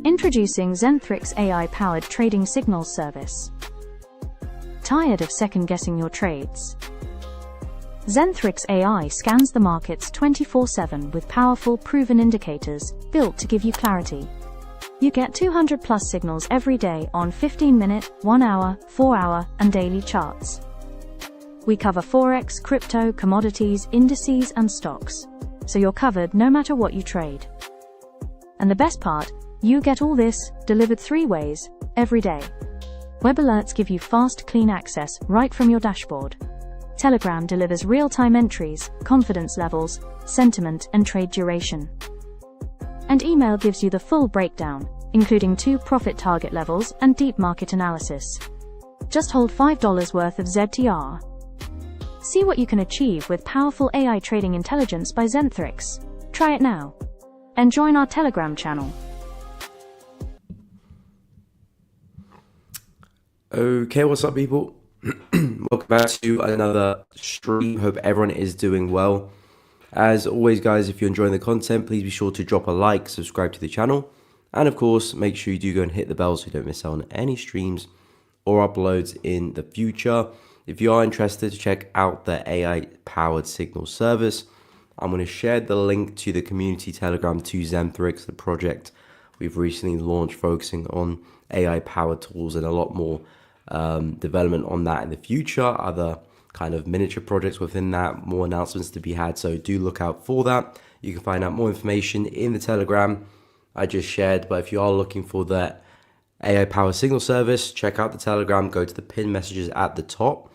Introducing Zentrix AI-powered trading signals service. Tired of second-guessing your trades? Zentrix AI scans the markets 24/7 with powerful, proven indicators built to give you clarity. You get 200+ signals every day on 15-minute, 1-hour, 4-hour, and daily charts. We cover Forex, crypto, commodities, indices, and stocks, so you're covered no matter what you trade. And the best part, you get all this delivered 3 ways, every day. Web alerts give you fast, clean access right from your dashboard. Telegram delivers real-time entries, confidence levels, sentiment, and trade duration. And email gives you the full breakdown, including 2 profit target levels and deep market analysis. Just hold $5 worth of ZTR. See what you can achieve with powerful AI trading intelligence by Zentrix. Try it now. And join our Telegram channel. Okay, what's up, people? Welcome back to another stream. Hope everyone is doing well. As always, guys, if you're enjoying the content, please be sure to drop a like, subscribe to the channel, and of course, make sure you do go and hit the bell so you don't miss out on any streams or uploads in the future. If you are interested to check out the AI-powered signal service, I'm going to share the link to the community Telegram to Zentrix, the project we've recently launched focusing on AI-powered tools and a lot more development on that in the future. Other kind of miniature projects within that, more announcements to be had, so do look out for that. You can find out more information in the Telegram I just shared, but if you are looking for the AI-powered signal service, check out the Telegram, go to the pinned messages at the top,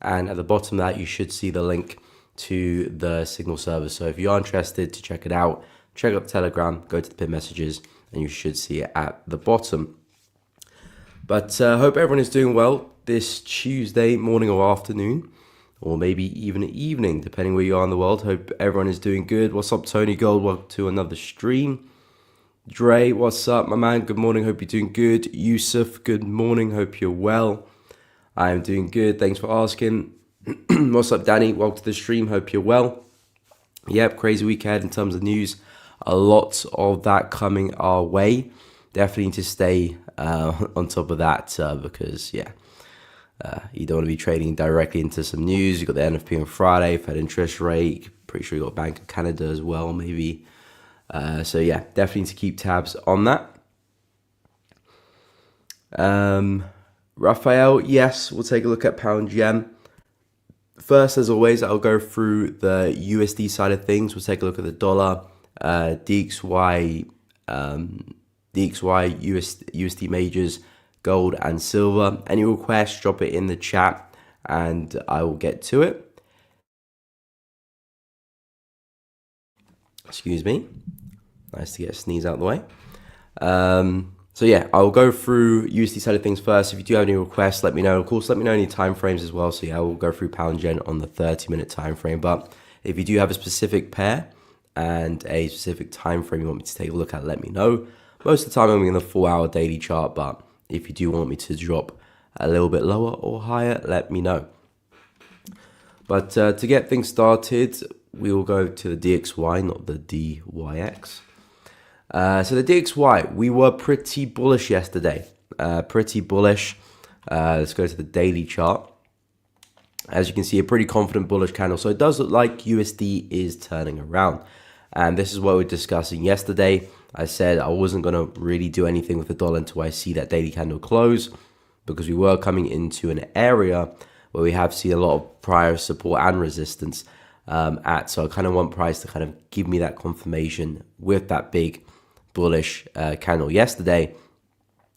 and at the bottom of that you should see the link to the signal service. So if you are interested to check it out, check out the Telegram, go to the pinned messages, and you should see it at the bottom. But hope everyone is doing well this Tuesday morning or afternoon, or maybe even evening, depending where you are in the world. Hope everyone is doing good. What's up, Tony Gold? Welcome to another stream. Dre, what's up, my man? Good morning. Hope you're doing good. Yusuf, good morning. Hope you're well. I am doing good. Thanks for asking. What's up, Danny? Welcome to the stream. Hope you're well. Yep, crazy weekend in terms of news. A lot of that coming our way. Definitely need to stay on top of that because, yeah, you don't want to be trading directly into some news. You got the NFP on Friday, Fed interest rate. Pretty sure you got Bank of Canada as well, maybe. So, yeah, definitely need to keep tabs on that. Raphael, yes, we'll take a look at pound yen. First, as always, I'll go through the USD side of things. We'll take a look at the dollar, DXY, USD majors, gold, and silver. Any requests, drop it in the chat, and I will get to it. Excuse me. Nice to get a sneeze out of the way. So yeah, I'll go through USD side of things first. If you do have any requests, let me know. Of course, let me know any time frames as well. So yeah, we'll go through pound yen on the 30-minute time frame. But if you do have a specific pair and a specific time frame you want me to take a look at, let me know. Most of the time I'm in the 4-hour daily chart, but if you do want me to drop a little bit lower or higher, let me know. But to get things started, we will go to the DXY, not the DYX. So the DXY, we were pretty bullish yesterday. Pretty bullish. Let's go to the daily chart. As you can see, a pretty confident bullish candle. So it does look like USD is turning around. And this is what we were discussing yesterday. I said I wasn't going to really do anything with the dollar until I see that daily candle close, because we were coming into an area where we have seen a lot of prior support and resistance so I kind of want price to kind of give me that confirmation with that big bullish candle yesterday,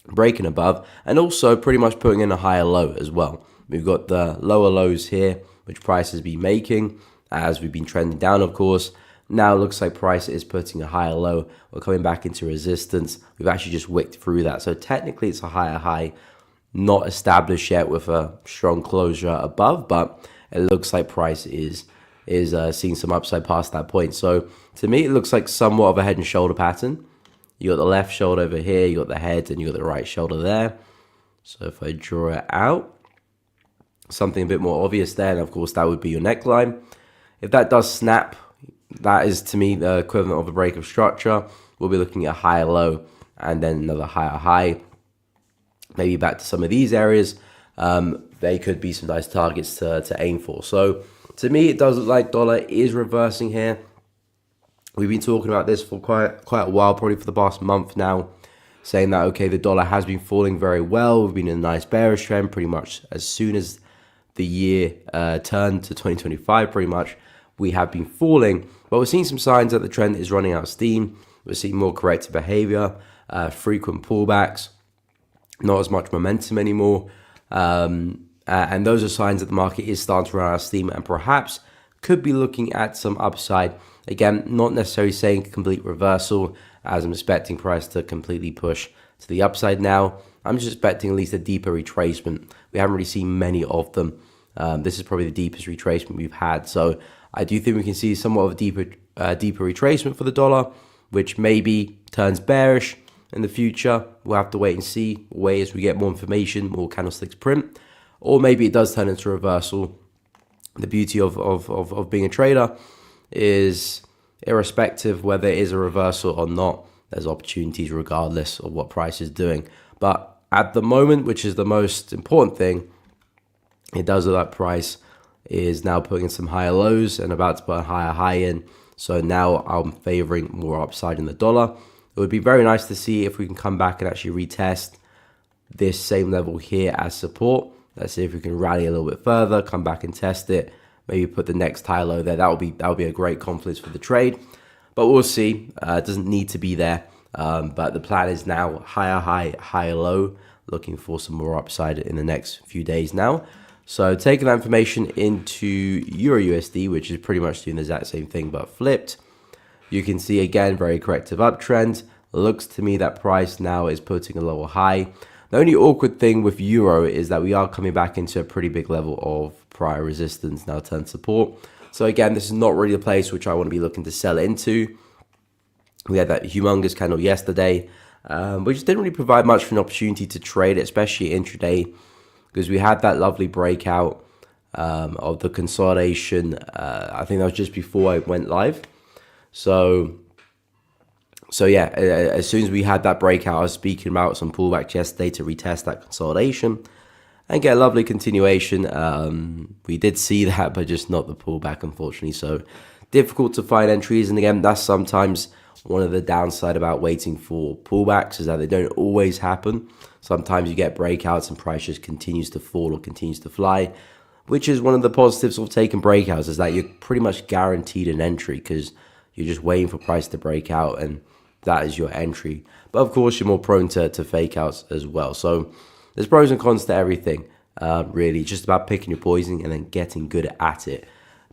breaking above, and also pretty much putting in a higher low as well. We've got the lower lows here, which price has been making as we've been trending down, of course. Now it looks like price is putting a higher low. We're coming back into resistance. We've actually just wicked through that. So technically it's a higher high, not established yet with a strong closure above, but it looks like price is seeing some upside past that point. So to me, it looks like somewhat of a head and shoulder pattern. You got the left shoulder over here, you got the head, and you got the right shoulder there. So if I draw it out, something a bit more obvious there, and of course that would be your neckline. If that does snap, that is to me the equivalent of a break of structure. We'll be looking at a higher low and then another higher high, maybe back to some of these areas. They could be some nice targets to aim for. So to me, it does look like dollar is reversing here. We've been talking about this for quite a while, probably for the past month now, saying that, okay, the dollar has been falling very well. We've been in a nice bearish trend pretty much as soon as the year turned to 2025, pretty much, we have been falling. But we're seeing some signs that the trend is running out of steam. We're seeing more corrective behavior, frequent pullbacks, not as much momentum anymore. And those are signs that the market is starting to run out of steam and perhaps could be looking at some upside. Again, not necessarily saying complete reversal, as I'm expecting price to completely push to the upside now. I'm just expecting at least a deeper retracement. We haven't really seen many of them. This is probably the deepest retracement we've had. So I do think we can see somewhat of a deeper retracement for the dollar, which maybe turns bearish in the future. We'll have to wait and see as we get more information, more candlesticks print, or maybe it does turn into a reversal. The beauty of being a trader is, irrespective whether it is a reversal or not, there's opportunities regardless of what price is doing. But at the moment, which is the most important thing, it does look like price is now putting in some higher lows and about to put a higher high in. So now I'm favoring more upside in the dollar. It would be very nice to see if we can come back and actually retest this same level here as support. Let's see if we can rally a little bit further, come back and test it, maybe put the next high low there. That would be a great confluence for the trade. But we'll see. It doesn't need to be there. But the plan is now higher high, higher low, looking for some more upside in the next few days now. So taking that information into Euro USD, which is pretty much doing the exact same thing but flipped, you can see again very corrective uptrend. Looks to me that price now is putting a lower high. The only awkward thing with Euro is that we are coming back into a pretty big level of prior resistance, now turned support. So again, this is not really a place which I want to be looking to sell into. We had that humongous candle yesterday, which didn't really provide much of an opportunity to trade, especially intraday, because we had that lovely breakout of the consolidation. I think that was just before I went live. So yeah, as soon as we had that breakout, I was speaking about some pullbacks yesterday to retest that consolidation and get a lovely continuation. We did see that, but just not the pullback, unfortunately. So difficult to find entries. And again, that's sometimes one of the downside about waiting for pullbacks, is that they don't always happen. Sometimes you get breakouts and price just continues to fall or continues to fly, which is one of the positives of taking breakouts, is that you're pretty much guaranteed an entry because you're just waiting for price to break out and that is your entry. But of course, you're more prone to fake outs as well. So there's pros and cons to everything, really. It's just about picking your poison and then getting good at it.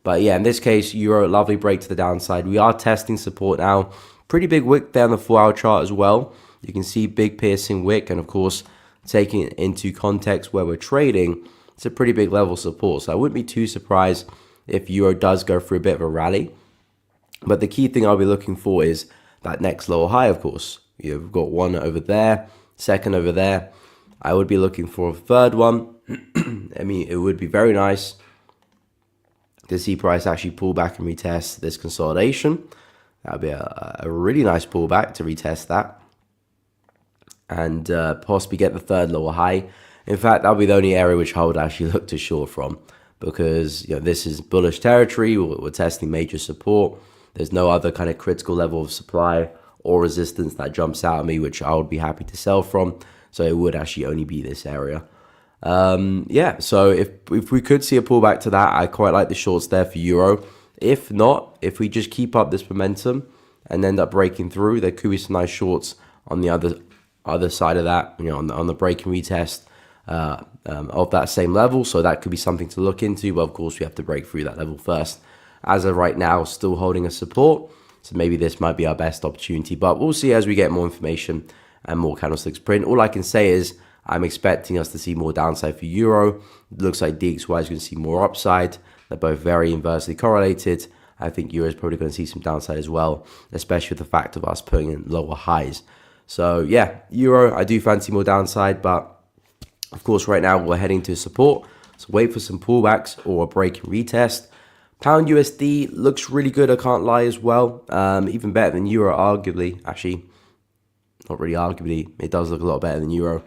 But yeah, in this case, Euro, lovely break to the downside. We are testing support now. Pretty big wick there on the 4-hour chart as well. You can see big piercing wick, and of course, taking it into context where we're trading, it's a pretty big level of support. So I wouldn't be too surprised if Euro does go through a bit of a rally. But the key thing I'll be looking for is that next lower high, of course. You've got one over there, second over there. I would be looking for a third one. I mean, it would be very nice to see price actually pull back and retest this consolidation. That would be a really nice pullback to retest that. And possibly get the third lower high. In fact, that would be the only area which I would actually look to short from, because this is bullish territory. We're testing major support. There's no other kind of critical level of supply or resistance that jumps out at me, which I would be happy to sell from. So it would actually only be this area. Yeah, so if we could see a pullback to that, I quite like the shorts there for Euro. If not, if we just keep up this momentum and end up breaking through, there could be some nice shorts on the other side of that, on the break and retest of that same level. So that could be something to look into. But of course, we have to break through that level first. As of right now, still holding a support. So maybe this might be our best opportunity. But we'll see as we get more information and more candlesticks print. All I can say is I'm expecting us to see more downside for Euro. It looks like DXY is going to see more upside. They're both very inversely correlated. I think Euro is probably going to see some downside as well, especially with the fact of us putting in lower highs. So yeah, Euro, I do fancy more downside, but of course right now we're heading to support. So wait for some pullbacks or a break and retest. Pound USD looks really good, I can't lie as well. Even better than Euro, arguably. Actually, not really arguably, it does look a lot better than euro.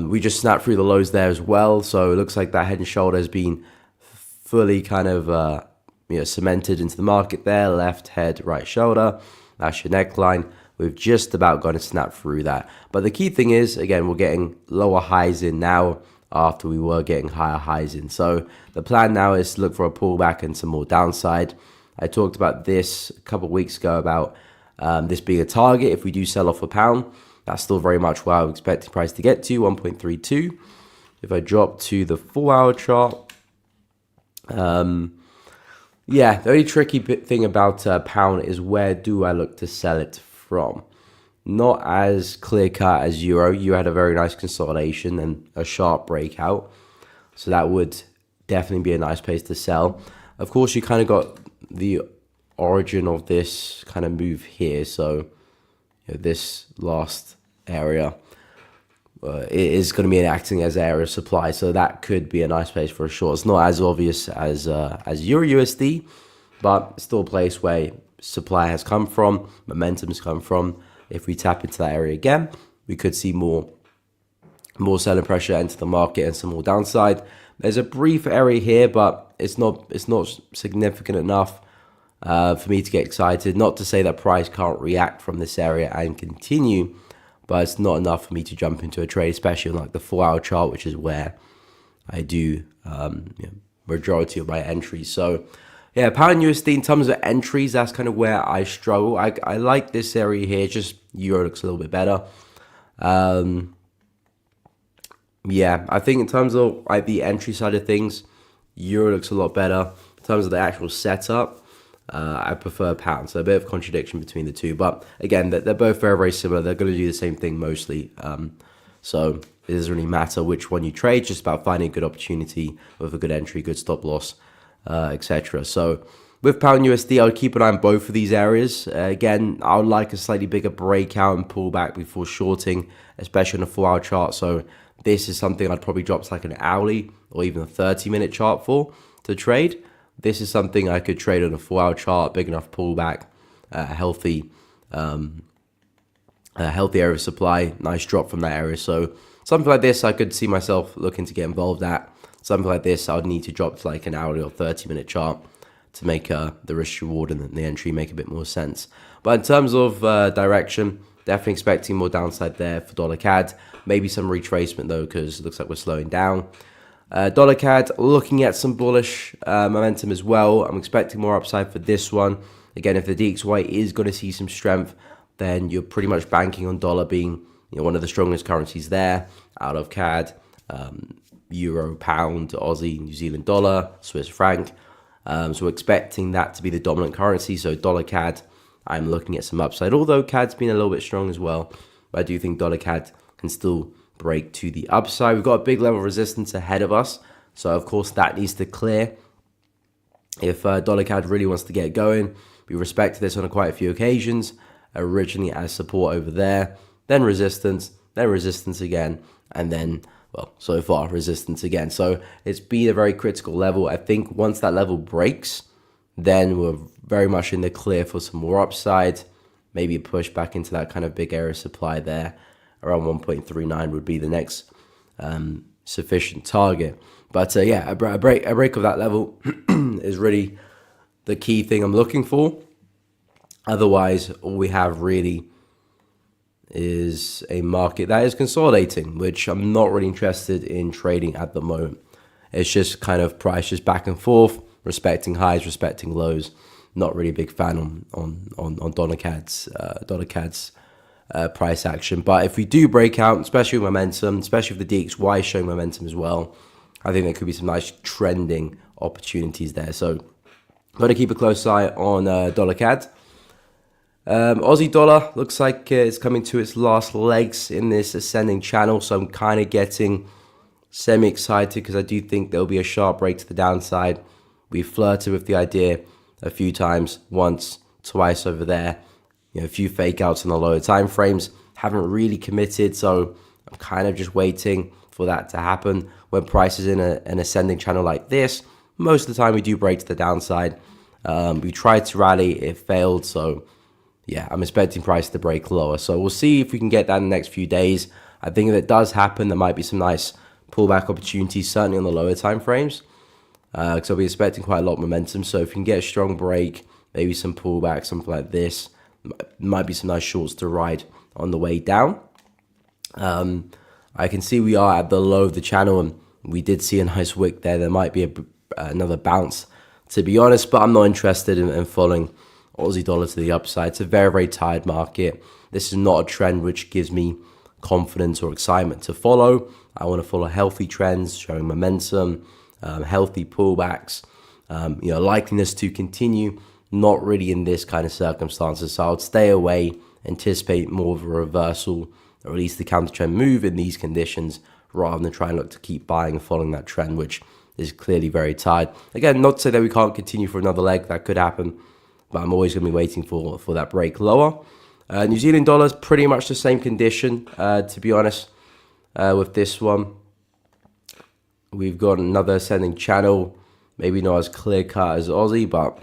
We just snapped through the lows there as well, so it looks like that head and shoulder has been fully kind of cemented into the market there. Left head, right shoulder, that's your neckline. We've just about got to snap through that. But the key thing is, again, we're getting lower highs in now after we were getting higher highs in. So the plan now is to look for a pullback and some more downside. I talked about this a couple of weeks ago about this being a target if we do sell off a pound. That's still very much where I'm expecting price to get to, 1.32. If I drop to the 4-hour chart, yeah, the only tricky thing about pound is where do I look to sell it from? Not as clear cut as euro. Euro had a very nice consolidation and a sharp breakout, so that would definitely be a nice place to sell. Of course, you kind of got the origin of this kind of move here. So this last area it is going to be acting as an area of supply, so that could be a nice place for a short. It's not as obvious as Euro USD, but still a place where supply has come from, momentum has come from. If we tap into that area again, we could see more selling pressure into the market and some more downside. There's a brief area here, but it's not significant enough for me to get excited. Not to say that price can't react from this area and continue, but it's not enough for me to jump into a trade, especially on like the 4-hour chart, which is where I do majority of my entries. So yeah, pound USD in terms of entries, that's kind of where I struggle. I like this area here, just euro looks a little bit better. Yeah, I think in terms of like the entry side of things, euro looks a lot better. In terms of the actual setup, I prefer pound. So a bit of contradiction between the two. But again, they're both very, very similar. They're going to do the same thing mostly. So it doesn't really matter which one you trade. It's just about finding a good opportunity with a good entry, good stop loss, etc. So with pound USD, I would keep an eye on both of these areas. Again, I would like a slightly bigger breakout and pullback before shorting, especially on a 4-hour chart. So this is something I'd probably drop to like an hourly or even a 30-minute chart for to trade. This is something I could trade on a 4-hour chart, big enough pullback, healthy area of supply, nice drop from that area. So something like this, I could see myself looking to get involved at. Something like this, I would need to drop to like an hourly or 30-minute chart to make the risk reward and the entry make a bit more sense. But in terms of direction, definitely expecting more downside there for dollar CAD. Maybe some retracement though, because it looks like we're slowing down. Dollar CAD looking at some bullish momentum as well. I'm expecting more upside for this one. Again, if the DXY is going to see some strength, then you're pretty much banking on dollar being one of the strongest currencies there out of CAD, euro, pound, Aussie, New Zealand dollar, Swiss franc. So we're expecting that to be the dominant currency. So dollar CAD, I'm looking at some upside, although CAD's been a little bit strong as well. But I do think dollar CAD can still break to the upside. We've got a big level of resistance ahead of us, so of course that needs to clear if dollar CAD really wants to get going. We respected this on quite a few occasions, originally as support over there, then resistance again, and then, well, so far resistance again. So it's been a very critical level. I think once that level breaks, then we're very much in the clear for some more upside, maybe a push back into that kind of big area of supply there. Around 1.39 would be the next sufficient target. But yeah, a break of that level is really the key thing I'm looking for. Otherwise, all we have really is a market that is consolidating, which I'm not really interested in trading at the moment. It's just kind of price just back and forth, respecting highs, respecting lows. Not really a big fan on dollar CAD's price action. But if we do break out, especially with momentum, especially with the DXY showing momentum as well, I think there could be some nice trending opportunities there. So got to keep a close eye on dollar CAD. Aussie dollar looks like it's coming to its last legs in this ascending channel. So I'm kind of getting semi-excited because I do think there'll be a sharp break to the downside. We flirted with the idea a few times, once, twice over there. A few fake outs in the lower time frames. Haven't really committed, so I'm kind of just waiting for that to happen. When price is in an ascending channel like this, most of the time we do break to the downside. We tried to rally, it failed, so yeah, I'm expecting price to break lower. So we'll see if we can get that in the next few days. I think if it does happen, there might be some nice pullback opportunities, certainly on the lower time frames. Because I'll be expecting quite a lot of momentum. So if you can get a strong break, maybe some pullback, something like this, might be some nice shorts to ride on the way down. I can see we are at the low of the channel, and we did see a nice wick there. There might be another bounce, to be honest, but I'm not interested in following Aussie dollar to the upside. It's a very, very tired market. This is not a trend which gives me confidence or excitement to follow. I want to follow healthy trends, showing momentum, healthy pullbacks, likeliness to continue, not really in this kind of circumstances. So I would stay away, anticipate more of a reversal, or at least the counter trend move in these conditions, rather than try and look to keep buying and following that trend, which is clearly very tired. Again, not to say that we can't continue for another leg, that could happen, but I'm always going to be waiting for that break lower. New Zealand dollar is pretty much the same condition, to be honest, with this one. We've got another ascending channel, maybe not as clear cut as Aussie, but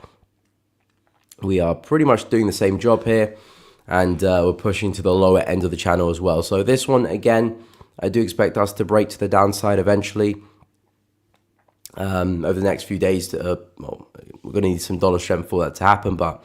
we are pretty much doing the same job here, and we're pushing to the lower end of the channel as well. So this one, again, I do expect us to break to the downside eventually over the next few days. We're going to need some dollar strength for that to happen, but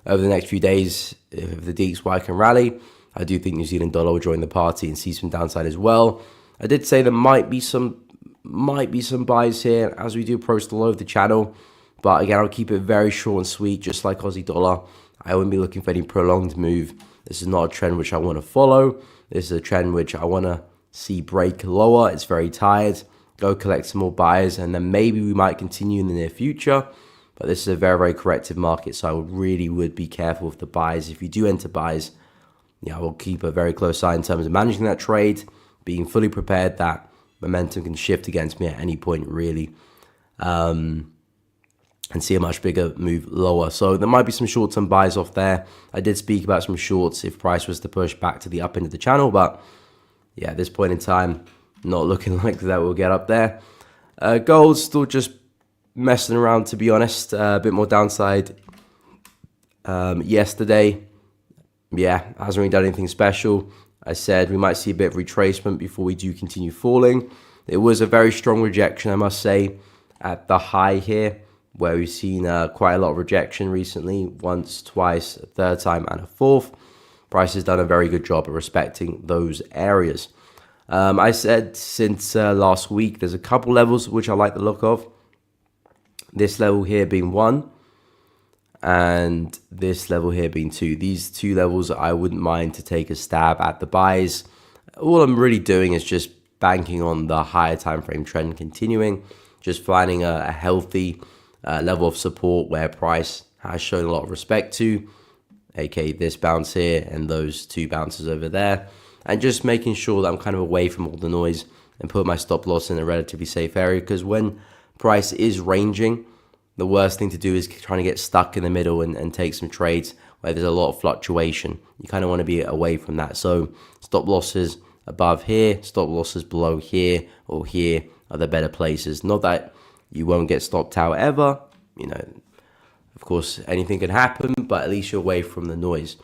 over the next few days, if the DXY can rally, I do think New Zealand dollar will join the party and see some downside as well. I did say there might be some buys here as we do approach the low of the channel, but again, I'll keep it very short and sweet, just like Aussie dollar. I wouldn't be looking for any prolonged move. This is not a trend which I want to follow. This is a trend which I want to see break lower. It's very tired. Go collect some more buys, and then maybe we might continue in the near future. But this is a very, very corrective market, so I would be careful with the buys. If you do enter buys, I will keep a very close eye in terms of managing that trade, being fully prepared that momentum can shift against me at any point, really, and see a much bigger move lower. So there might be some short-term buys off there. I did speak about some shorts if price was to push back to the up end of the channel, but yeah, at this point in time, not looking like that we'll get up there. Gold's still just messing around, to be honest. A bit more downside yesterday. Yeah, hasn't really done anything special. I said we might see a bit of retracement before we do continue falling. It was a very strong rejection, I must say, at the high here, where we've seen quite a lot of rejection recently, once, twice, a third time, and a fourth. Price has done a very good job of respecting those areas. I said since last week, there's a couple levels which I like the look of. This level here being 1, and this level here being 2. These two levels I wouldn't mind to take a stab at the buys. All I'm really doing is just banking on the higher time frame trend continuing, just finding a healthy level of support where price has shown a lot of respect to, aka this bounce here and those two bounces over there, and just making sure that I'm kind of away from all the noise and put my stop loss in a relatively safe area, because when price is ranging, the worst thing to do is trying to get stuck in the middle and take some trades where there's a lot of fluctuation. You kind of want to be away from that. So stop losses above here, stop losses below here or here are the better places. Not that you won't get stopped out ever, of course anything can happen, but at least you're away from the noise.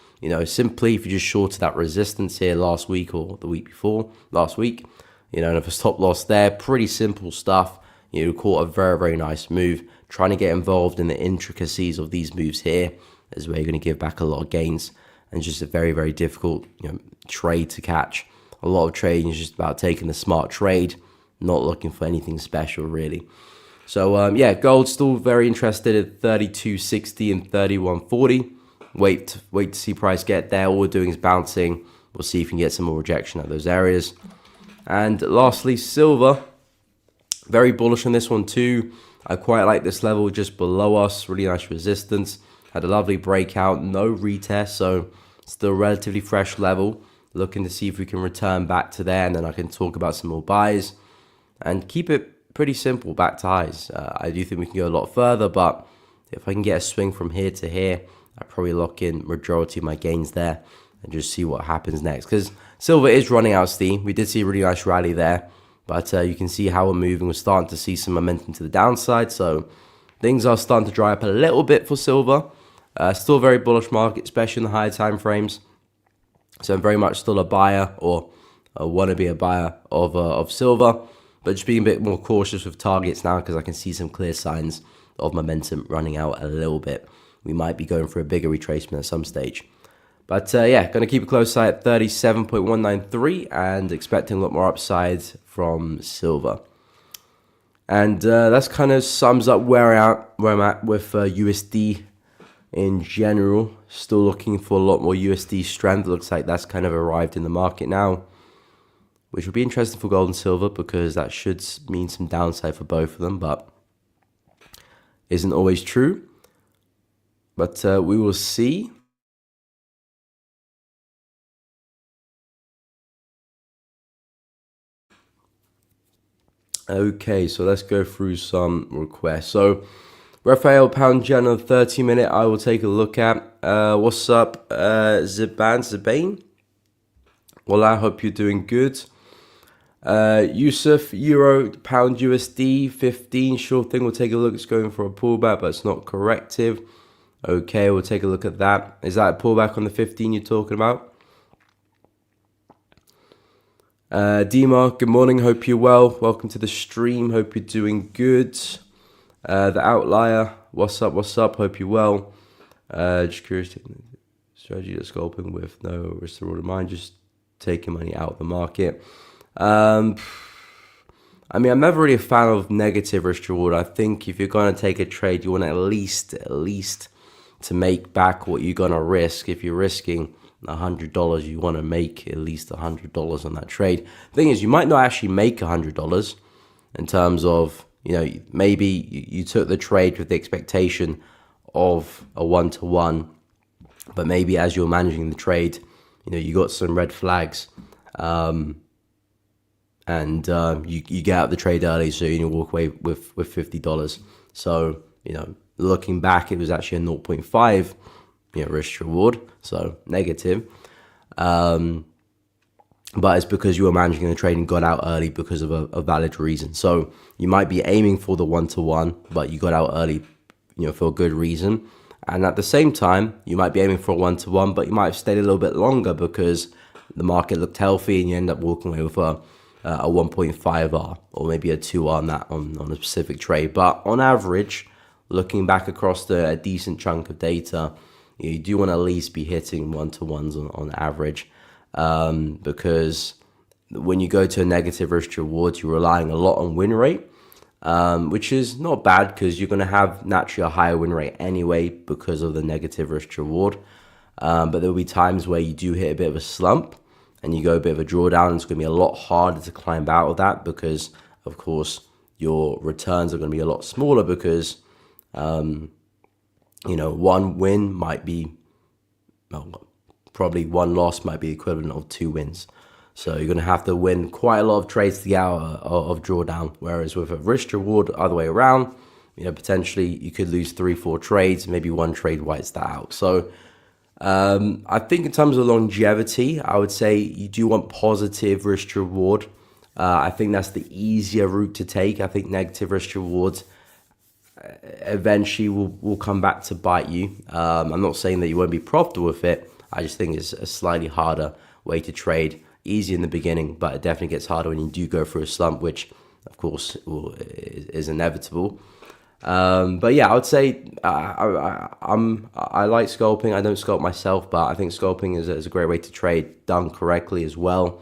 Simply if you just shorted that resistance here last week or the week before, last week, and if a stop loss there, pretty simple stuff. You caught a very, very nice move. Trying to get involved in the intricacies of these moves here is where you're going to give back a lot of gains, and just a very, very difficult trade to catch. A lot of trading is just about taking a smart trade, not looking for anything special really. So yeah, gold's still very interested at 32.60 and 31.40. Wait to see price get there. All we're doing is bouncing. We'll see if we can get some more rejection at those areas. And lastly, silver. Very bullish on this one too. I quite like this level just below us. Really nice resistance. Had a lovely breakout. No retest, so still relatively fresh level. Looking to see if we can return back to there, and then I can talk about some more buys. And keep it pretty simple, back to highs. I do think we can go a lot further, but if I can get a swing from here to here, I probably lock in majority of my gains there and just see what happens next. Because silver is running out of steam. We did see a really nice rally there. But you can see how we're moving. We're starting to see some momentum to the downside. So things are starting to dry up a little bit for silver. Still a very bullish market, especially in the higher time frames. So I'm very much still a buyer, or want to be a buyer of silver, but just being a bit more cautious with targets now because I can see some clear signs of momentum running out a little bit. We might be going for a bigger retracement at some stage. But yeah, going to keep a close eye at 37.193 and expecting a lot more upside from silver. And that's kind of sums up where I'm at with USD in general. Still looking for a lot more USD strength. Looks like that's kind of arrived in the market now, which will be interesting for gold and silver because that should mean some downside for both of them, but isn't always true. But we will see. Okay, so let's go through some requests. So Raphael Pound Jen on 30-minute, I will take a look at. What's up, Zabane? Well, I hope you're doing good. Yusuf, Euro, Pound USD, 15. Sure thing, we'll take a look. It's going for a pullback, but it's not corrective. Okay, we'll take a look at that. Is that a pullback on the 15 you're talking about? Dima, good morning. Hope you're well. Welcome to the stream. Hope you're doing good. The Outlier, what's up? What's up? Hope you're well. Just curious, strategy to scalping with no risk reward in mind, just taking money out of the market. I mean, I'm never really a fan of negative risk reward. I think if you're going to take a trade, you want at least to make back what you're going to risk. If you're risking $100, you want to make at least $100 on that trade. The thing is, you might not actually make $100 in terms of, you know, maybe you took the trade with the expectation of a 1-to-1, but maybe as you're managing the trade, you know, you got some red flags, and you get out the trade early, so you walk away with $50. So, you know, looking back, it was actually a 0.5, you know, risk reward, so negative. But it's because you were managing the trade and got out early because of a valid reason. So you might be aiming for the 1-to-1, but you got out early, you know, for a good reason. And at the same time, you might be aiming for a 1-to-1, but you might have stayed a little bit longer because the market looked healthy and you end up walking away with a 1.5R or maybe a 2R on that on a specific trade. But on average, looking back across a decent chunk of data, you do want to at least be hitting 1-to-1s on average, because when you go to a negative risk reward, you're relying a lot on win rate, which is not bad because you're going to have naturally a higher win rate anyway because of the negative risk reward. But there will be times where you do hit a bit of a slump and you go a bit of a drawdown, and it's going to be a lot harder to climb out of that because, of course, your returns are going to be a lot smaller because you know, one win might be, well, probably one loss might be equivalent of 2 wins. So you're going to have to win quite a lot of trades to get out of drawdown. Whereas with a risk reward other way around, you know, potentially you could lose 3-4 trades, maybe one trade whites that out. So I think in terms of longevity, I would say you do want positive risk reward. I think that's the easier route to take. I think negative risk rewards eventually will come back to bite you. I'm not saying that you won't be profitable with it. I just think it's a slightly harder way to trade. Easy in the beginning, but it definitely gets harder when you do go through a slump, which of course is inevitable. But yeah, I would say I like scalping. I don't scalp myself, but I think scalping is a great way to trade done correctly as well.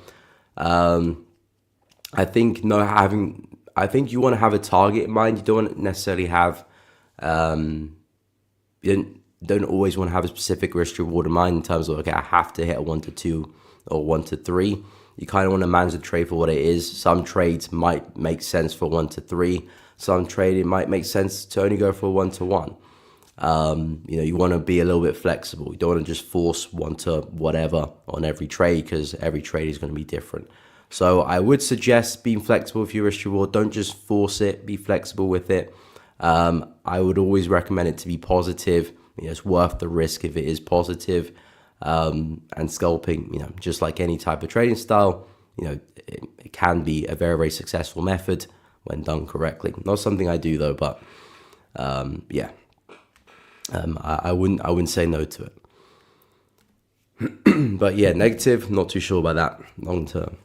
I think you want to have a target in mind. You don't want to necessarily have, you don't always want to have a specific risk reward in mind in terms of, okay, I have to hit a 1-to-2 or 1-to-3. You kind of want to manage the trade for what it is. Some trades might make sense for 1-to-3. Some trade, it might make sense to only go for a 1-to-1. You know, you want to be a little bit flexible. You don't want to just force 1-to-whatever on every trade because every trade is going to be different. So I would suggest being flexible with your risk reward. Don't just force it, be flexible with it. I would always recommend it to be positive. You know, it's worth the risk if it is positive. And scalping, you know, just like any type of trading style, you know, it can be a very, very successful method when done correctly. Not something I do though, but yeah. I wouldn't say no to it. But yeah, negative, not too sure about that long term.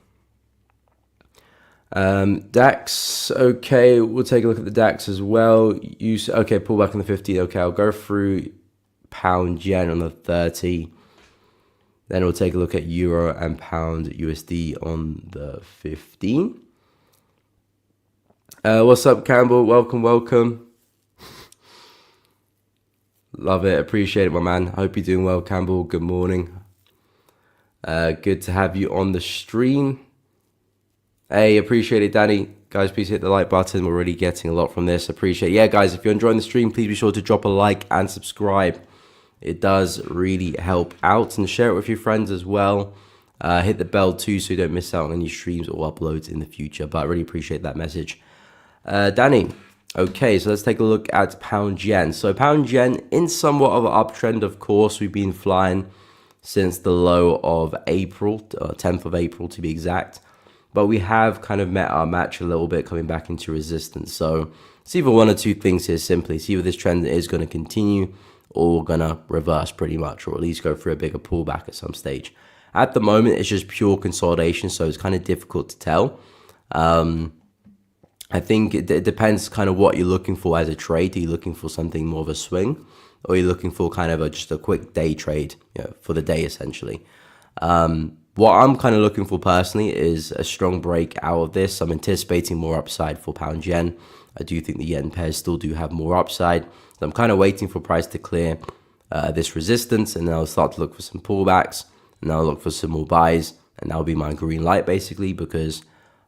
DAX, okay, we'll take a look at the DAX as well. Okay, pull back on the 50. Okay, I'll go through pound yen on the 30. Then we'll take a look at euro and pound USD on the 15. What's up, Campbell? Welcome. Love it, appreciate it, my man. Hope you're doing well, Campbell. Good morning. Good to have you on the stream. Hey, appreciate it, Danny. Guys, please hit the like button. We're really getting a lot from this. Appreciate it. Yeah, guys, if you're enjoying the stream, please be sure to drop a like and subscribe. It does really help out, and share it with your friends as well. Hit the bell too so you don't miss out on any streams or uploads in the future. But I really appreciate that message. Danny, okay, so let's take a look at pound yen. So pound yen in somewhat of an uptrend, of course. We've been flying since the low of April, 10th of April to be exact. But we have kind of met our match a little bit, coming back into resistance. So it's either one or two things here simply. See if this trend is going to continue, or we're going to reverse pretty much, or at least go through a bigger pullback at some stage. At the moment, it's just pure consolidation, so it's kind of difficult to tell. I think it depends kind of what you're looking for as a trade. Are you looking for something more of a swing, or are you looking for kind of just a quick day trade, for the day essentially? What I'm kind of looking for personally is a strong break out of this. I'm anticipating more upside for pound yen. I do think the yen pairs still do have more upside. So I'm kind of waiting for price to clear this resistance, and then I'll start to look for some pullbacks, and I'll look for some more buys, and that'll be my green light basically, because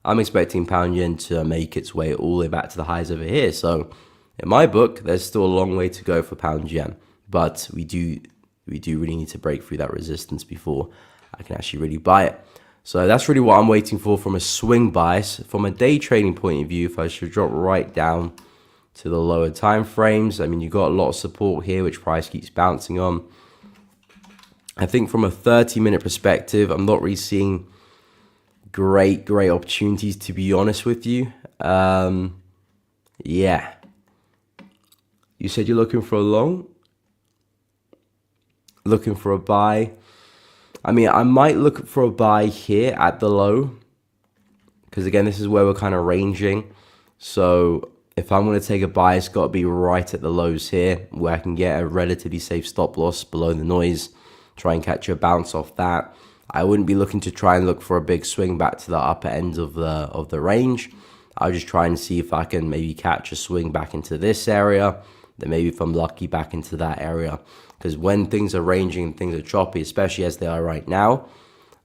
I'm expecting pound yen to make its way all the way back to the highs over here. So in my book, there's still a long way to go for pound yen, but we do really need to break through that resistance before I can actually really buy it. So that's really what I'm waiting for from a swing bias. From a day trading point of view, if I should drop right down to the lower time frames, I mean, you've got a lot of support here, which price keeps bouncing on. I think from a 30-minute perspective, I'm not really seeing great opportunities, to be honest with you. Yeah. You said you're looking for a long? Looking for a buy? I mean, I might look for a buy here at the low, because again, this is where we're kind of ranging. So if I'm going to take a buy, it's got to be right at the lows here, where I can get a relatively safe stop loss below the noise, try and catch a bounce off that. I wouldn't be looking to try and look for a big swing back to the upper end of the range. I'll just try and see if I can maybe catch a swing back into this area, then maybe if I'm lucky back into that area. Because when things are ranging and things are choppy, especially as they are right now,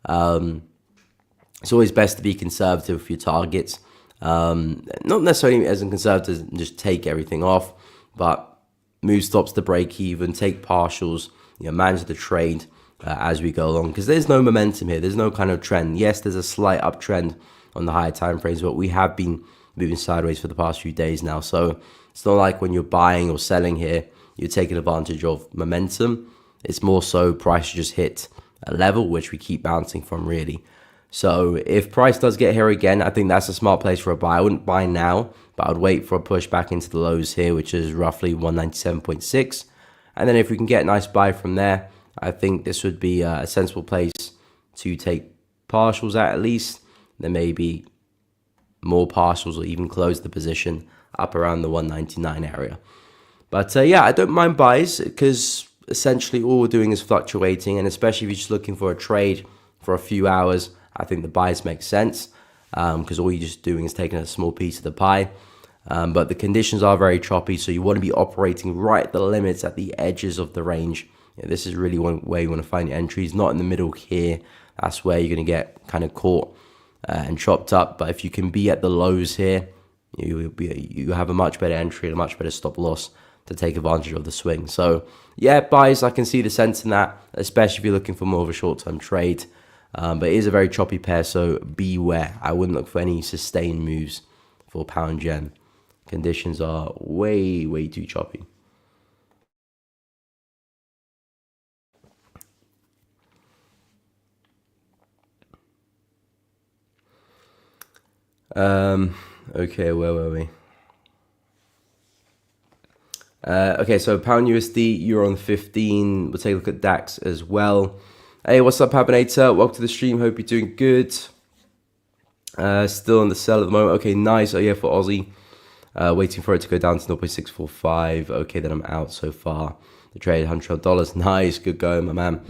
it's always best to be conservative with your targets. Not necessarily as in conservative and just take everything off, but move stops to break even, take partials, manage the trade as we go along. Because there's no momentum here. There's no kind of trend. Yes, there's a slight uptrend on the higher time frames, but we have been moving sideways for the past few days now. So it's not like when you're buying or selling here, you're taking advantage of momentum. It's more so price just hit a level which we keep bouncing from, really. So if price does get here again, I think that's a smart place for a buy. I wouldn't buy now, but I would wait for a push back into the lows here, which is roughly 197.6. And then if we can get a nice buy from there, I think this would be a sensible place to take partials at least. Then maybe more partials, or even close the position up around the 199 area. But yeah, I don't mind buys, because essentially all we're doing is fluctuating. And especially if you're just looking for a trade for a few hours, I think the buys make sense, because all you're just doing is taking a small piece of the pie. But the conditions are very choppy, so you want to be operating right at the limits, at the edges of the range. This is really one way you want to find your entries, not in the middle here. That's where you're going to get kind of caught and chopped up. But if you can be at the lows here, you have a much better entry and a much better stop loss to take advantage of the swing. So yeah, buys, I can see the sense in that, especially if you're looking for more of a short-term trade. But it is a very choppy pair, so beware. I wouldn't look for any sustained moves for pound yen. Conditions are way too choppy. Okay, where were we? Okay, so pound USD, euro on the 15. We'll take a look at DAX as well. Hey, what's up, Habinator? Welcome to the stream. Hope you're doing good. Still on the sell at the moment. Okay, nice. Oh yeah, for Aussie. Waiting for it to go down to 0.645. Okay, then I'm out so far. The trade, $100. Nice, good going, my man.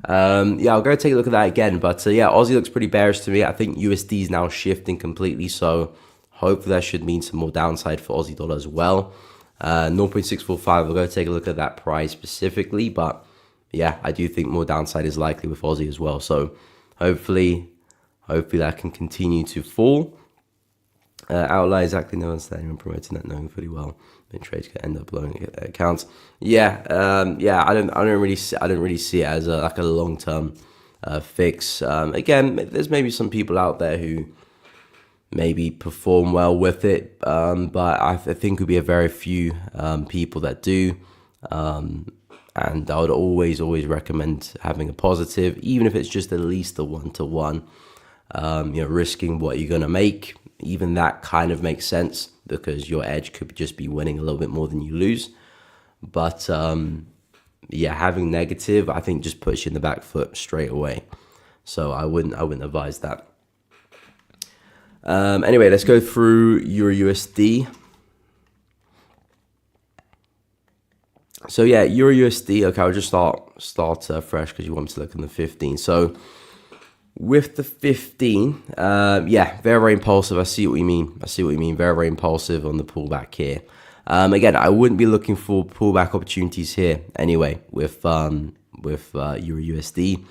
Yeah, I'll go take a look at that again. But yeah, Aussie looks pretty bearish to me. I think USD is now shifting completely. So hopefully that should mean some more downside for Aussie dollar as well. 0.645, I'll go take a look at that price specifically. But yeah, I do think more downside is likely with Aussie as well. So hopefully that can continue to fall. Outlier exactly no understanding and promoting that knowing pretty well. Then trades could end up blowing accounts. Yeah, I don't really see it as like a long term fix. Again, there's maybe some people out there who maybe perform well with it, but I think would be a very few people that do. And I would always recommend having a positive, even if it's just at least a 1-to-1. Risking what you're gonna make. Even that kind of makes sense because your edge could just be winning a little bit more than you lose. But yeah, having negative, I think just puts you in the back foot straight away. So I wouldn't advise that. Anyway, let's go through Euro USD. So yeah, Euro USD. Okay, I'll just start fresh because you want me to look in the 15. So with the 15, yeah, very impulsive. I see what you mean. Very, very impulsive on the pullback here. Again, I wouldn't be looking for pullback opportunities here anyway with Euro USD.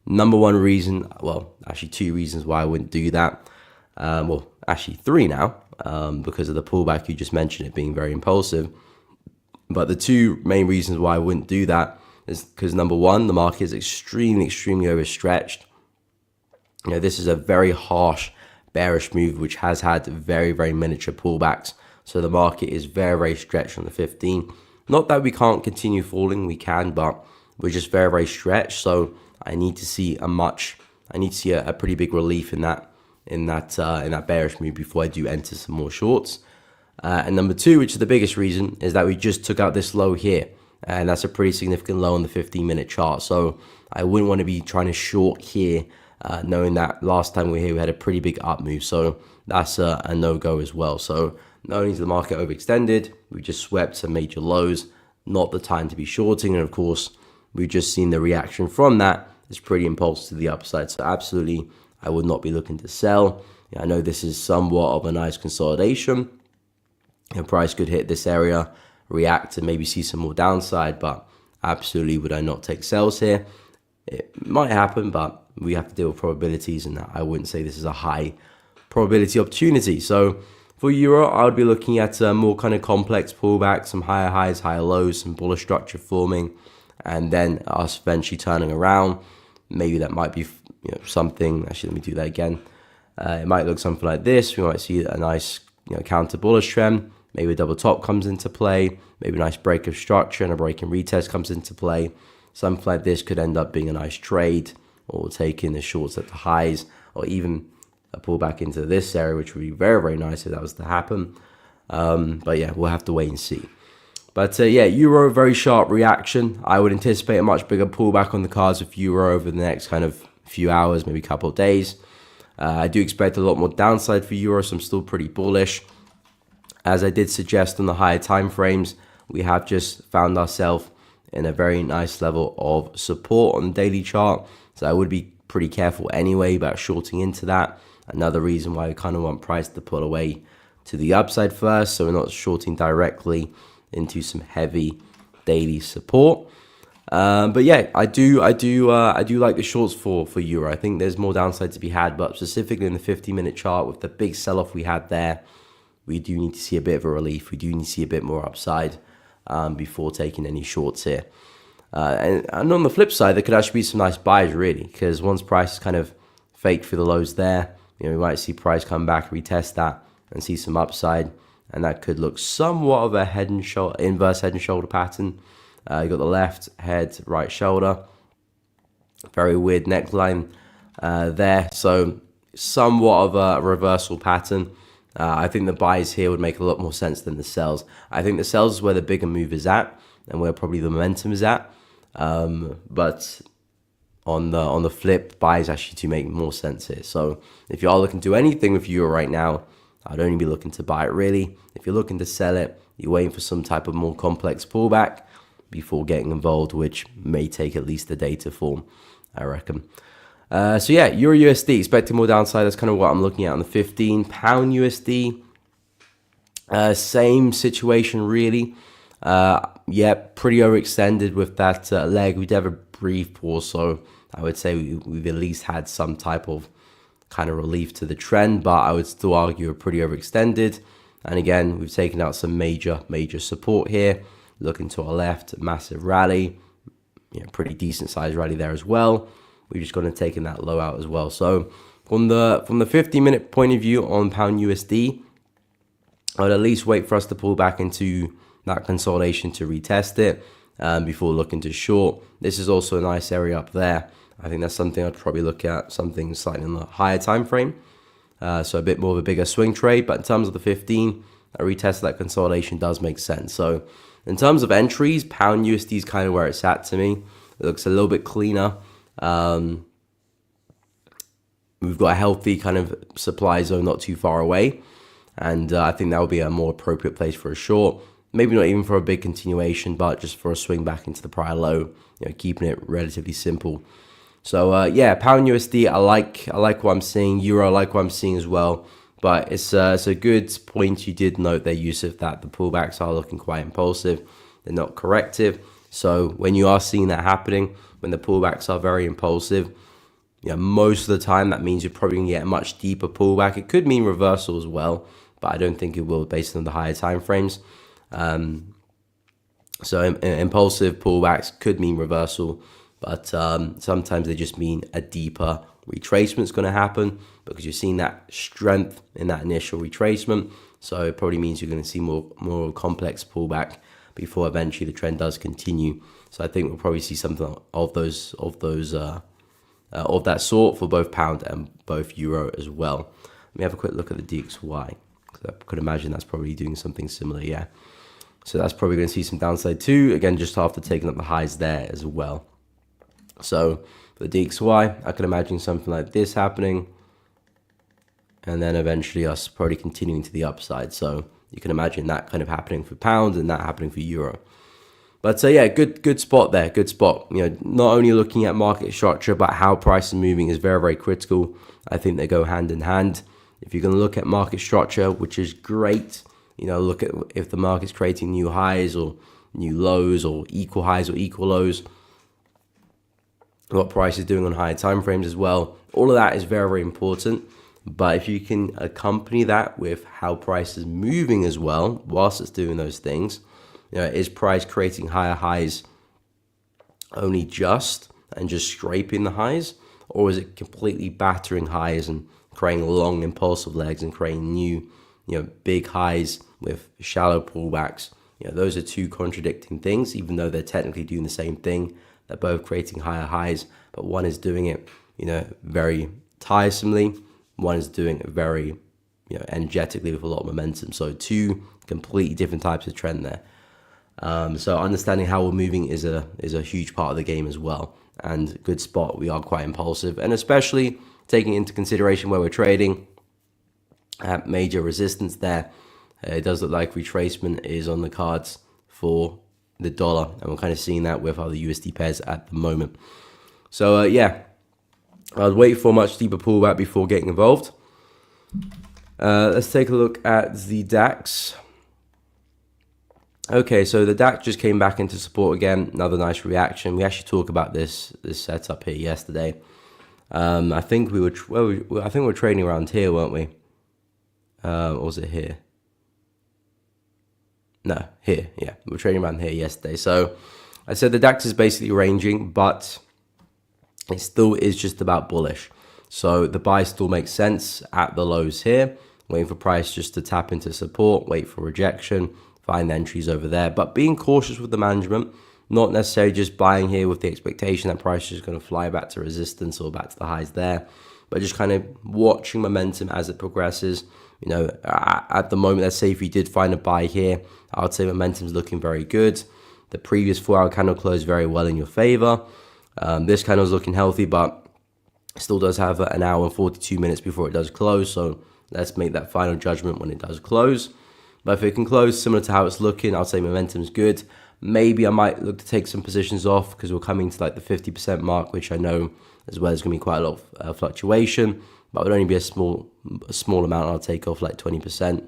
Number one reason, well, actually two reasons why I wouldn't do that. Well, actually three now, because of the pullback you just mentioned, it being very impulsive. But the two main reasons why I wouldn't do that is because number one, the market is extremely overstretched. This is a very harsh bearish move, which has had very, very miniature pullbacks. So the market is very, very stretched on the 15. Not that we can't continue falling, we can, but we're just very, very stretched. So I need to see a pretty big relief in that bearish move before I do enter some more shorts. And number two, which is the biggest reason, is that we just took out this low here. And that's a pretty significant low on the 15-minute chart. So I wouldn't want to be trying to short here, knowing that last time we were here, we had a pretty big up move. So that's a no-go as well. So not only is the market overextended, we just swept some major lows, not the time to be shorting. And of course, we've just seen the reaction from that. It's pretty impulsive to the upside. So absolutely, I would not be looking to sell. I know this is somewhat of a nice consolidation. Price could hit this area, react, and maybe see some more downside, but absolutely would I not take sells here. It might happen, but we have to deal with probabilities, and I wouldn't say this is a high probability opportunity. So for Euro, I would be looking at a more kind of complex pullback, some higher highs, higher lows, some bullish structure forming, and then us eventually turning around. Maybe that might be something. Actually, let me do that again. It might look something like this. We might see a nice counter bullish trend. Maybe a double top comes into play. Maybe a nice break of structure and a break and retest comes into play. Something like this could end up being a nice trade, or taking the shorts at the highs, or even a pullback into this area, which would be very, very nice if that was to happen. But yeah, we'll have to wait and see. But yeah, Euro, very sharp reaction. I would anticipate a much bigger pullback on the cards with Euro over the next kind of few hours, maybe a couple of days. I do expect a lot more downside for Euro, so I'm still pretty bullish. As I did suggest on the higher time frames, we have just found ourselves in a very nice level of support on the daily chart. So I would be pretty careful anyway about shorting into that. Another reason why I kind of want price to pull away to the upside first, so we're not shorting directly into some heavy daily support. But yeah, I do like the shorts for Euro. I think there's more downside to be had, but specifically in the 50-minute chart with the big sell-off we had there, we do need to see a bit of a relief. We do need to see a bit more upside before taking any shorts here. And on the flip side, there could actually be some nice buys really, because once price is kind of faked through the lows there, we might see price come back, retest that, and see some upside. And that could look somewhat of a head and shoulder, inverse head and shoulder pattern. You got the left head, right shoulder. Very weird neckline there. So somewhat of a reversal pattern. I think the buys here would make a lot more sense than the sells. I think the sells is where the bigger move is at and where probably the momentum is at. But on the flip, buys actually do make more sense here. So if you are looking to do anything with euro right now, I'd only be looking to buy it really. If you're looking to sell it, you're waiting for some type of more complex pullback before getting involved, which may take at least a day to form, I reckon. So yeah, Euro USD, expecting more downside. That's kind of what I'm looking at on the 15. Pound USD, same situation really. Yeah, pretty overextended with that leg. We did have a brief pause, so I would say we've at least had some type of kind of relief to the trend, but I would still argue we're pretty overextended. And again, we've taken out some major support here. Looking to our left, massive rally, pretty decent size rally there as well. We've just gone and taken that low out as well. So from the 50-minute point of view on pound USD, I would at least wait for us to pull back into that consolidation to retest it before looking to short. This is also a nice area up there. I think that's something I'd probably look at, something slightly in the higher time frame. So a bit more of a bigger swing trade. But in terms of the 15, a retest of that consolidation does make sense. So in terms of entries, pound USD is kind of where it's at to me. It looks a little bit cleaner. We've got a healthy kind of supply zone not too far away. And I think that would be a more appropriate place for a short. Maybe not even for a big continuation, but just for a swing back into the prior low, keeping it relatively simple. So yeah, pound USD, I like what I'm seeing. Euro, I like what I'm seeing as well. But it's a good point you did note there, Yusuf, that the pullbacks are looking quite impulsive. They're not corrective. So when you are seeing that happening, when the pullbacks are very impulsive, most of the time that means you're probably going to get a much deeper pullback. It could mean reversal as well, but I don't think it will based on the higher time frames. So impulsive pullbacks could mean reversal, but sometimes they just mean a deeper retracement is going to happen because you're seeing that strength in that initial retracement. So it probably means you're going to see more complex pullback before eventually the trend does continue. So I think we'll probably see something of that sort for both pound and both euro as well. Let me have a quick look at the DXY. I could imagine that's probably doing something similar, yeah. So that's probably going to see some downside too, again, just after taking up the highs there as well. So for the DXY, I could imagine something like this happening, and then eventually us probably continuing to the upside. So you can imagine that kind of happening for pound and that happening for euro. But yeah, good spot there, good spot. Not only looking at market structure, but how price is moving is very, very critical. I think they go hand in hand. If you're going to look at market structure, which is great, look at if the market's creating new highs or new lows or equal highs or equal lows, what price is doing on higher time frames as well. All of that is very, very important. But if you can accompany that with how price is moving as well, whilst it's doing those things, is price creating higher highs only just scraping the highs, or is it completely battering highs and creating long impulsive legs and creating new, big highs with shallow pullbacks? Those are two contradicting things, even though they're technically doing the same thing. They're both creating higher highs, but one is doing it, very tiresomely. One is doing it very, energetically with a lot of momentum. So two completely different types of trend there. So understanding how we're moving is a huge part of the game as well. And good spot, we are quite impulsive, and especially taking into consideration where we're trading at major resistance there. It does look like retracement is on the cards for the dollar, and we're kind of seeing that with other USD pairs at the moment. So yeah, I'll wait for a much deeper pullback before getting involved. Let's take a look at the DAX. Okay, so the DAX just came back into support again. Another nice reaction. We actually talked about this setup here yesterday. I think we were trading around here, weren't we? Or was it here? No, here. Yeah, we were trading around here yesterday. So I said the DAX is basically ranging, but it still is just about bullish. So the buy still makes sense at the lows here. Waiting for price just to tap into support, wait for rejection, find the entries over there. But being cautious with the management, not necessarily just buying here with the expectation that price is going to fly back to resistance or back to the highs there, but just kind of watching momentum as it progresses, You know, at the moment, let's say if you did find a buy here, I would say momentum's looking very good. The previous 4-hour candle closed very well in your favor. This candle is looking healthy, but it still does have an hour and 42 minutes before it does close. So let's make that final judgment when it does close. But if it can close similar to how it's looking, I'd say momentum's good. Maybe I might look to take some positions off because we're coming to like the 50% mark, which I know as well is going to be quite a lot of fluctuation. But it would only be a small amount. I'll take off like 20%.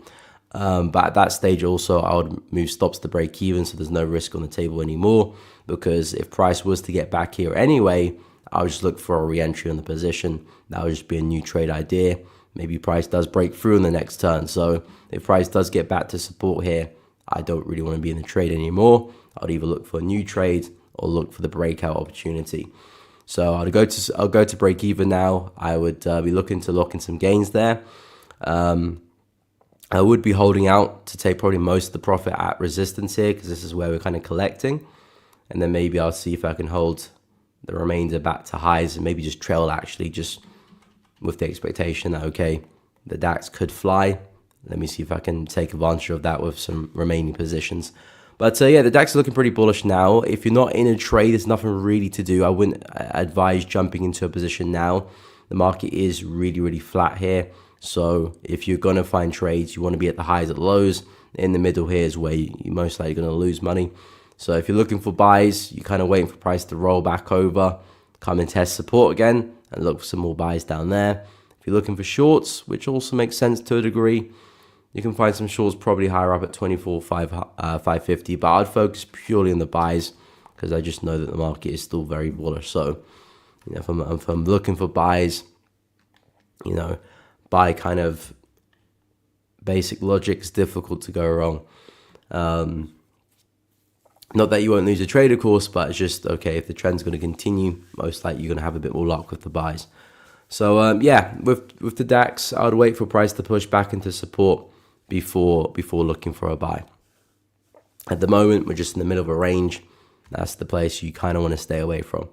But at that stage also, I would move stops to break even, so there's no risk on the table anymore. Because if price was to get back here anyway, I would just look for a re-entry on the position. That would just be a new trade idea. Maybe price does break through in the next turn. So if price does get back to support here, I don't really want to be in the trade anymore. I would either look for a new trade or look for the breakout opportunity. So I'll go to break even now. I would be looking to lock in some gains there. I would be holding out to take probably most of the profit at resistance here because this is where we're kind of collecting. And then maybe I'll see if I can hold the remainder back to highs and maybe just trail actually just with the expectation that, okay, the DAX could fly. Let me see if I can take advantage of that with some remaining positions. But yeah, the DAX is looking pretty bullish now. If you're not in a trade, there's nothing really to do. I wouldn't advise jumping into a position now. The market is really, really flat here. So if you're going to find trades, you want to be at the highs, at the lows. In the middle here is where you're most likely going to lose money. So if you're looking for buys, you're kind of waiting for price to roll back over, come and test support again, and look for some more buys down there. If you're looking for shorts, which also makes sense to a degree, you can find some shorts probably higher up at 24,550, but I'd focus purely on the buys because I just know that the market is still very bullish. So, you know, if I'm looking for buys, you know, by kind of basic logic, it's difficult to go wrong. Not that you won't lose a trade, of course, but it's just, okay, if the trend's going to continue, most likely you're going to have a bit more luck with the buys. So, yeah, with the DAX, I would wait for price to push back into support before looking for a buy. At the moment, we're just in the middle of a range. That's the place you kind of want to stay away from.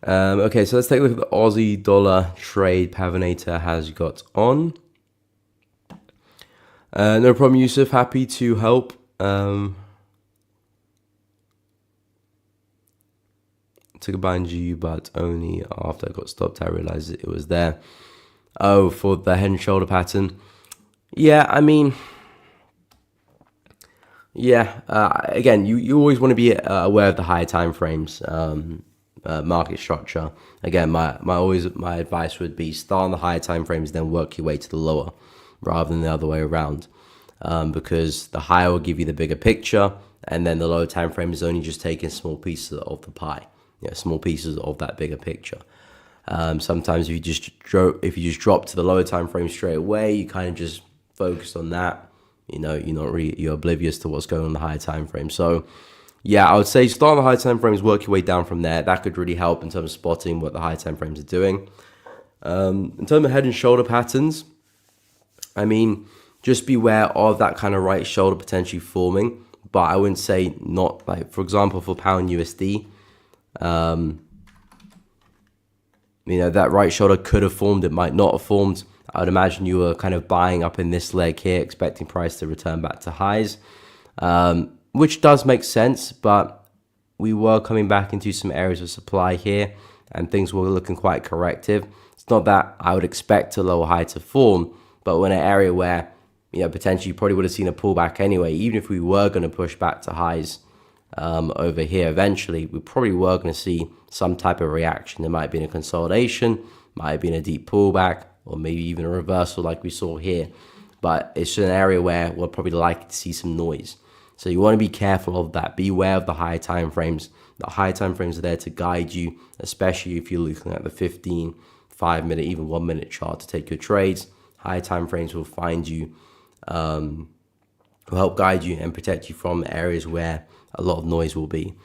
Okay, so let's take a look at the Aussie dollar trade Pavinator has got on. No problem, Yusuf. Happy to help. Took a buy in GU, but only after I got stopped, I realized it was there. Oh, for the head and shoulder pattern. Yeah, I mean, yeah. Again, you always want to be aware of the higher time frames. Market structure. Again, my advice would be start on the higher time frames, then work your way to the lower, rather than the other way around. Because the higher will give you the bigger picture, and then the lower time frame is only just taking small pieces of the pie, small pieces of that bigger picture. Sometimes if you just drop to the lower time frame straight away, you kind of just focus on that. You're oblivious to what's going on in the higher time frame. So yeah, I would say start on the high time frames, work your way down from there. That could really help in terms of spotting what the high time frames are doing. In terms of head and shoulder patterns, I mean, just beware of that kind of right shoulder potentially forming, but I wouldn't say not. Like, for example, for pound USD, that right shoulder could have formed, it might not have formed. I would imagine you were kind of buying up in this leg here, expecting price to return back to highs. Which does make sense, but we were coming back into some areas of supply here and things were looking quite corrective. It's not that I would expect a lower high to form, but we're in an area where, potentially you probably would have seen a pullback anyway. Even if we were going to push back to highs over here eventually, we probably were going to see some type of reaction. There might have been a consolidation, might have been a deep pullback, or maybe even a reversal like we saw here. But it's an area where we're probably likely to see some noise. So you want to be careful of that. Beware of the high time frames. The high time frames are there to guide you, especially if you're looking at the 15, 5 minute, even 1 minute chart to take your trades. High time frames will find you, will help guide you and protect you from areas where a lot of noise will be.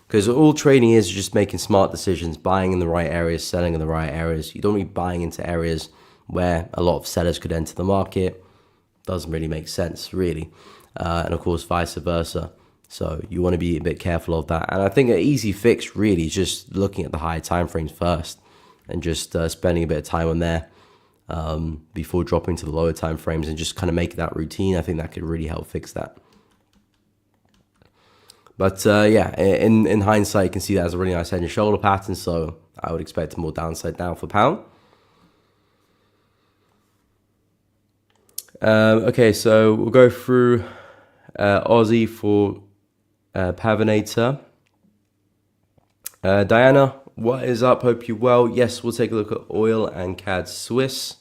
Because all trading is just making smart decisions, buying in the right areas, selling in the right areas. You don't be buying into areas where a lot of sellers could enter the market. Doesn't really make sense, really. And of course, vice versa. So you want to be a bit careful of that. And I think an easy fix really is just looking at the higher time frames first and just spending a bit of time on there before dropping to the lower time frames and just kind of make that routine. I think that could really help fix that. But yeah, in hindsight, you can see that as a really nice head and shoulder pattern. So I would expect more downside down for pound. Okay, so we'll go through Aussie for Pavinator. Diana, what is up? Hope you're well. Yes, we'll take a look at oil and CAD Swiss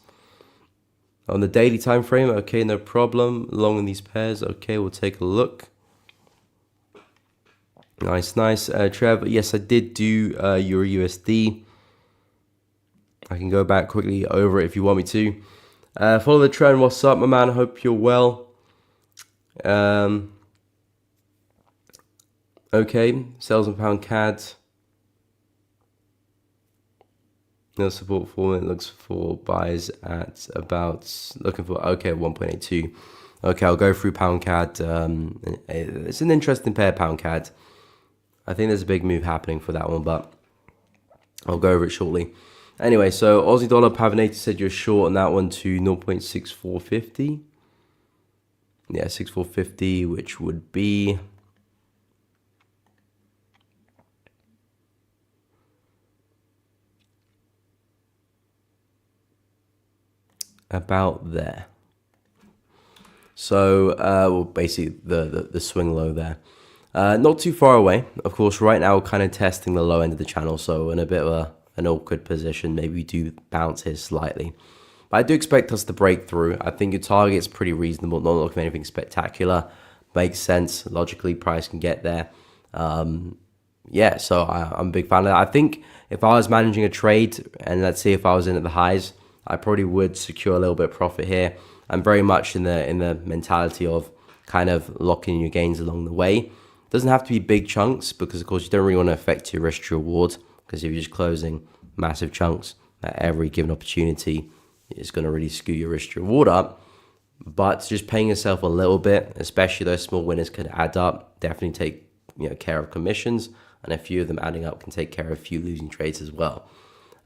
on the daily time frame. Okay, no problem. Long in these pairs. Okay, we'll take a look. Nice. Trev, yes, I did do Euro USD. I can go back quickly over it if you want me to. Follow the trend. What's up, my man? Hope you're well. Okay, sales and pound CAD. No support for it. Looks for buys at about, looking for, okay, 1.82. Okay, I'll go through pound CAD. It's an interesting pair, pound CAD. I think there's a big move happening for that one, but I'll go over it shortly. Anyway, so Aussie dollar, Pavinator said you're short on that one to 0.6450. Yeah, 6450, which would be about there. So, well, basically the swing low there. Not too far away. Of course, right now we're kind of testing the low end of the channel, so in a bit of an awkward position. Maybe we do bounce here slightly. But I do expect us to break through. I think your target's pretty reasonable, not looking for anything spectacular. Makes sense. Logically, price can get there. Yeah, so I'm a big fan of that. I think if I was managing a trade, and let's say if I was in at the highs, I probably would secure a little bit of profit here. I'm very much in the mentality of kind of locking your gains along the way. Doesn't have to be big chunks because, of course, you don't really want to affect your risk to reward, because if you're just closing massive chunks at every given opportunity, it's going to really skew your risk to reward up. But just paying yourself a little bit, especially those small winners, could add up. Definitely take care of commissions, and a few of them adding up can take care of a few losing trades as well.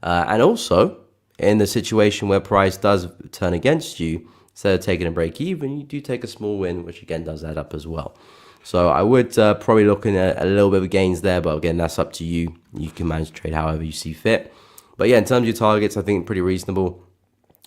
And also, in the situation where price does turn against you, instead of taking a break even, you do take a small win, which again does add up as well. So I would probably look at a little bit of gains there, but again, that's up to you. You can manage the trade however you see fit. But yeah, in terms of your targets, I think pretty reasonable.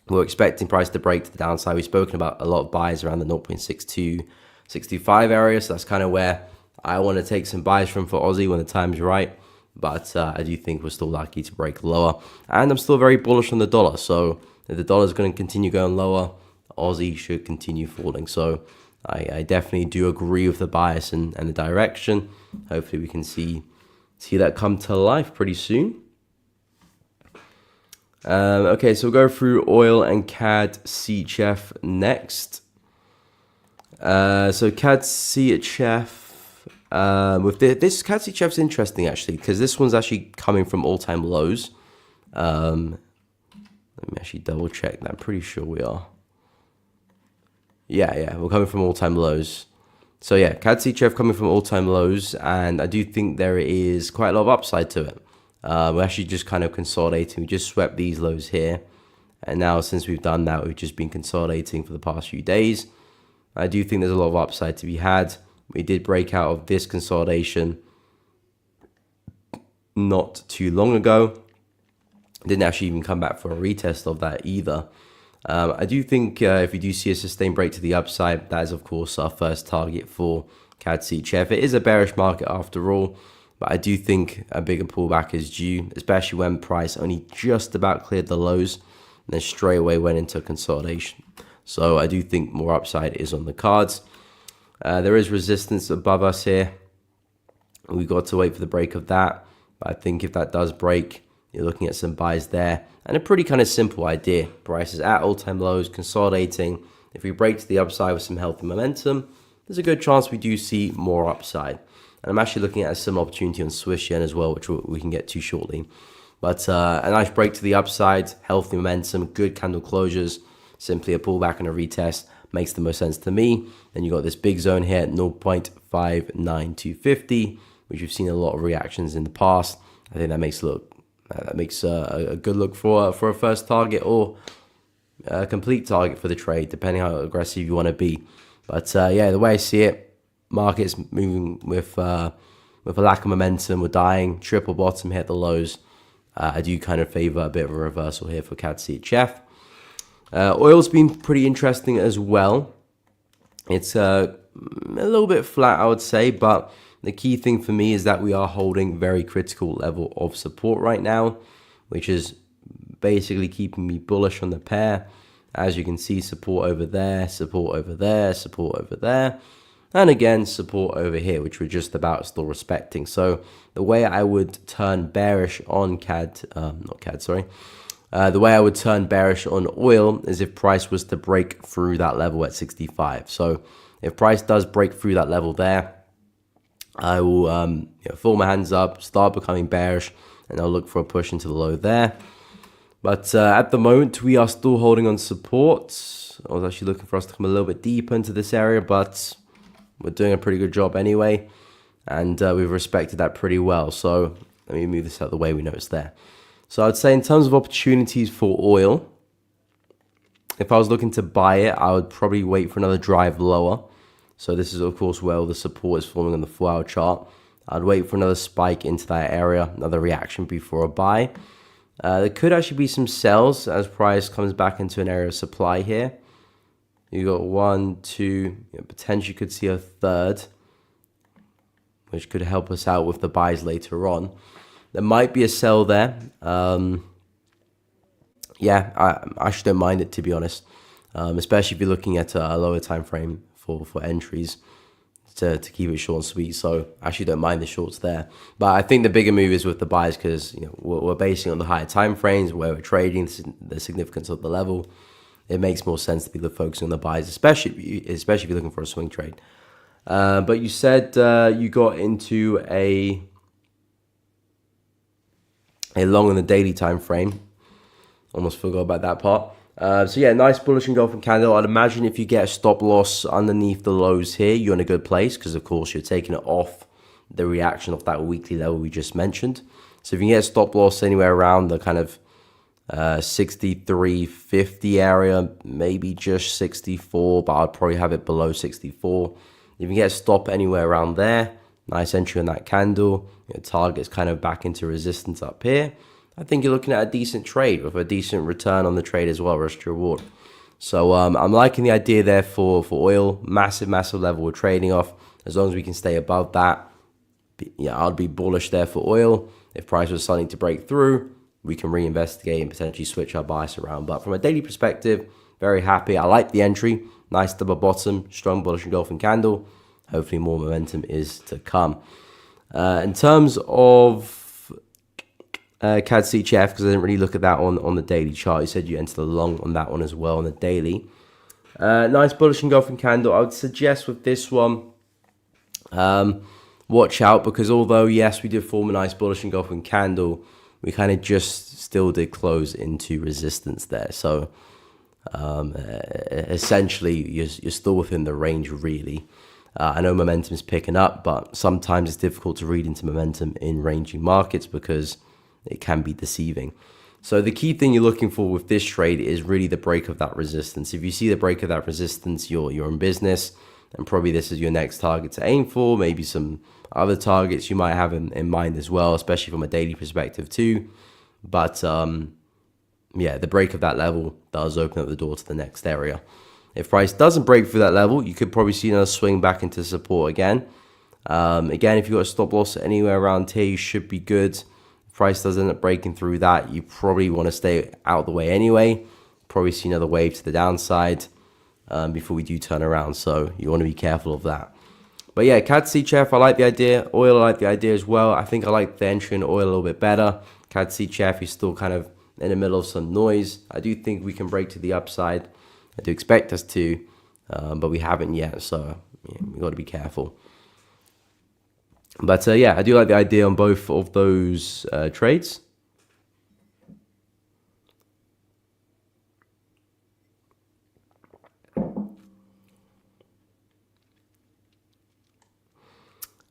We're expecting price to break to the downside. We've spoken about a lot of buys around the 0.62, 65 area. So that's kind of where I want to take some buys from for Aussie when the time's right. But I do think we're still likely to break lower. And I'm still very bullish on the dollar. So if the dollar is going to continue going lower, Aussie should continue falling. So I definitely do agree with the bias and the direction. Hopefully we can see that come to life pretty soon. Okay, so we'll go through oil and CAD CHF next. So CAD CHF, with this CAD CHF is interesting actually, because this one's actually coming from all-time lows. Let me actually double check that. I'm pretty sure we are. Yeah, we're coming from all-time lows. So yeah, CAD CHF coming from all-time lows, and I do think there is quite a lot of upside to it. We're actually just kind of consolidating. We just swept these lows here, and now since we've done that, we've just been consolidating for the past few days. I do think there's a lot of upside to be had. We did break out of this consolidation not too long ago. Didn't actually even come back for a retest of that either. I do think if we do see a sustained break to the upside, that is of course our first target for CAD CHF. It is a bearish market after all, but I do think a bigger pullback is due, especially when price only just about cleared the lows and then straight away went into consolidation. So I do think more upside is on the cards. There is resistance above us here. We've got to wait for the break of that. But I think if that does break, you're looking at some buys there. And a pretty kind of simple idea. Price is at all-time lows, consolidating. If we break to the upside with some healthy momentum, there's a good chance we do see more upside. And I'm actually looking at a similar opportunity on Swiss yen as well, which we can get to shortly. But a nice break to the upside, healthy momentum, good candle closures, simply a pullback and a retest. makes the most sense to me. Then you got this big zone here at 0.59250, which we've seen a lot of reactions in the past. I think that makes a good look for a first target or a complete target for the trade, depending how aggressive you want to be. But yeah, the way I see it, market's moving with a lack of momentum. We're dying, triple bottom, hit the lows. I do kind of favor a bit of a reversal here for CAD CHF. Oil's been pretty interesting as well. It's a little bit flat, I would say, but the key thing for me is that we are holding very critical level of support right now, which is basically keeping me bullish on the pair. As you can see, support over there, support over there, support over there, and again, support over here, which we're just about still respecting. So the way I would turn bearish on the way I would turn bearish on oil is if price was to break through that level at 65. So if price does break through that level there, I will fold my hands up, start becoming bearish, and I'll look for a push into the low there. But at the moment, we are still holding on support. I was actually looking for us to come a little bit deeper into this area, but we're doing a pretty good job anyway, and we've respected that pretty well. So let me move this out of the way. We know it's there. So I'd say in terms of opportunities for oil, if I was looking to buy it, I would probably wait for another drive lower. So this is, of course, where the support is forming on the 4-hour chart. I'd wait for another spike into that area, another reaction before a buy. There could actually be some sells as price comes back into an area of supply here. You got 1, 2, potentially could see a third, which could help us out with the buys later on. There might be a sell there. Yeah, I actually don't mind it, to be honest, especially if you're looking at a lower time frame for entries to keep it short and sweet. So I actually don't mind the shorts there. But I think the bigger move is with the buys because we're basing on the higher time frames where we're trading the significance of the level. It makes more sense to be focusing on the buys, especially if you're looking for a swing trade. But you said you got into a long on the daily time frame. Almost forgot about that part. So yeah, nice bullish engulfing candle. I'd imagine if you get a stop loss underneath the lows here, you're in a good place because, of course, you're taking it off the reaction of that weekly level we just mentioned. So if you can get a stop loss anywhere around the kind of 63.50 area, maybe just 64, but I'd probably have it below 64. If you can get a stop anywhere around there, nice entry on that candle. Target's kind of back into resistance up here. I think you're looking at a decent trade with a decent return on the trade as well, risk to reward. So I'm liking the idea there for oil. Massive level we're trading off. As long as we can stay above that, yeah, I'd be bullish there for oil. If price was starting to break through, we can reinvestigate and potentially switch our bias around. But from a daily perspective, very happy. I like the entry. Nice double bottom, strong bullish engulfing candle. Hopefully more momentum is to come. In terms of CAD CHF, because I didn't really look at that on the daily chart. You said you entered the long on that one as well on the daily. Nice bullish engulfing candle. I would suggest with this one, watch out, because although, yes, we did form a nice bullish engulfing candle, we kind of just still did close into resistance there. So essentially, you're still within the range, really. I know momentum is picking up, but sometimes it's difficult to read into momentum in ranging markets because it can be deceiving. So the key thing you're looking for with this trade is really the break of that resistance. If you see the break of that resistance, you're in business, and probably this is your next target to aim for. Maybe some other targets you might have in mind as well, especially from a daily perspective too. But yeah, the break of that level does open up the door to the next area. If price doesn't break through that level, you could probably see another swing back into support again. Again, if you've got a stop loss anywhere around here, you should be good. If price does end up breaking through that, you probably want to stay out of the way anyway. Probably see another wave to the downside before we do turn around. So you want to be careful of that. But yeah, CAD CHF, I like the idea. Oil, I like the idea as well. I think I like the entry in oil a little bit better. CAD CHF is still kind of in the middle of some noise. I do think we can break to the upside. I do expect us to, but we haven't yet, so we've got to be careful. But yeah, I do like the idea on both of those trades.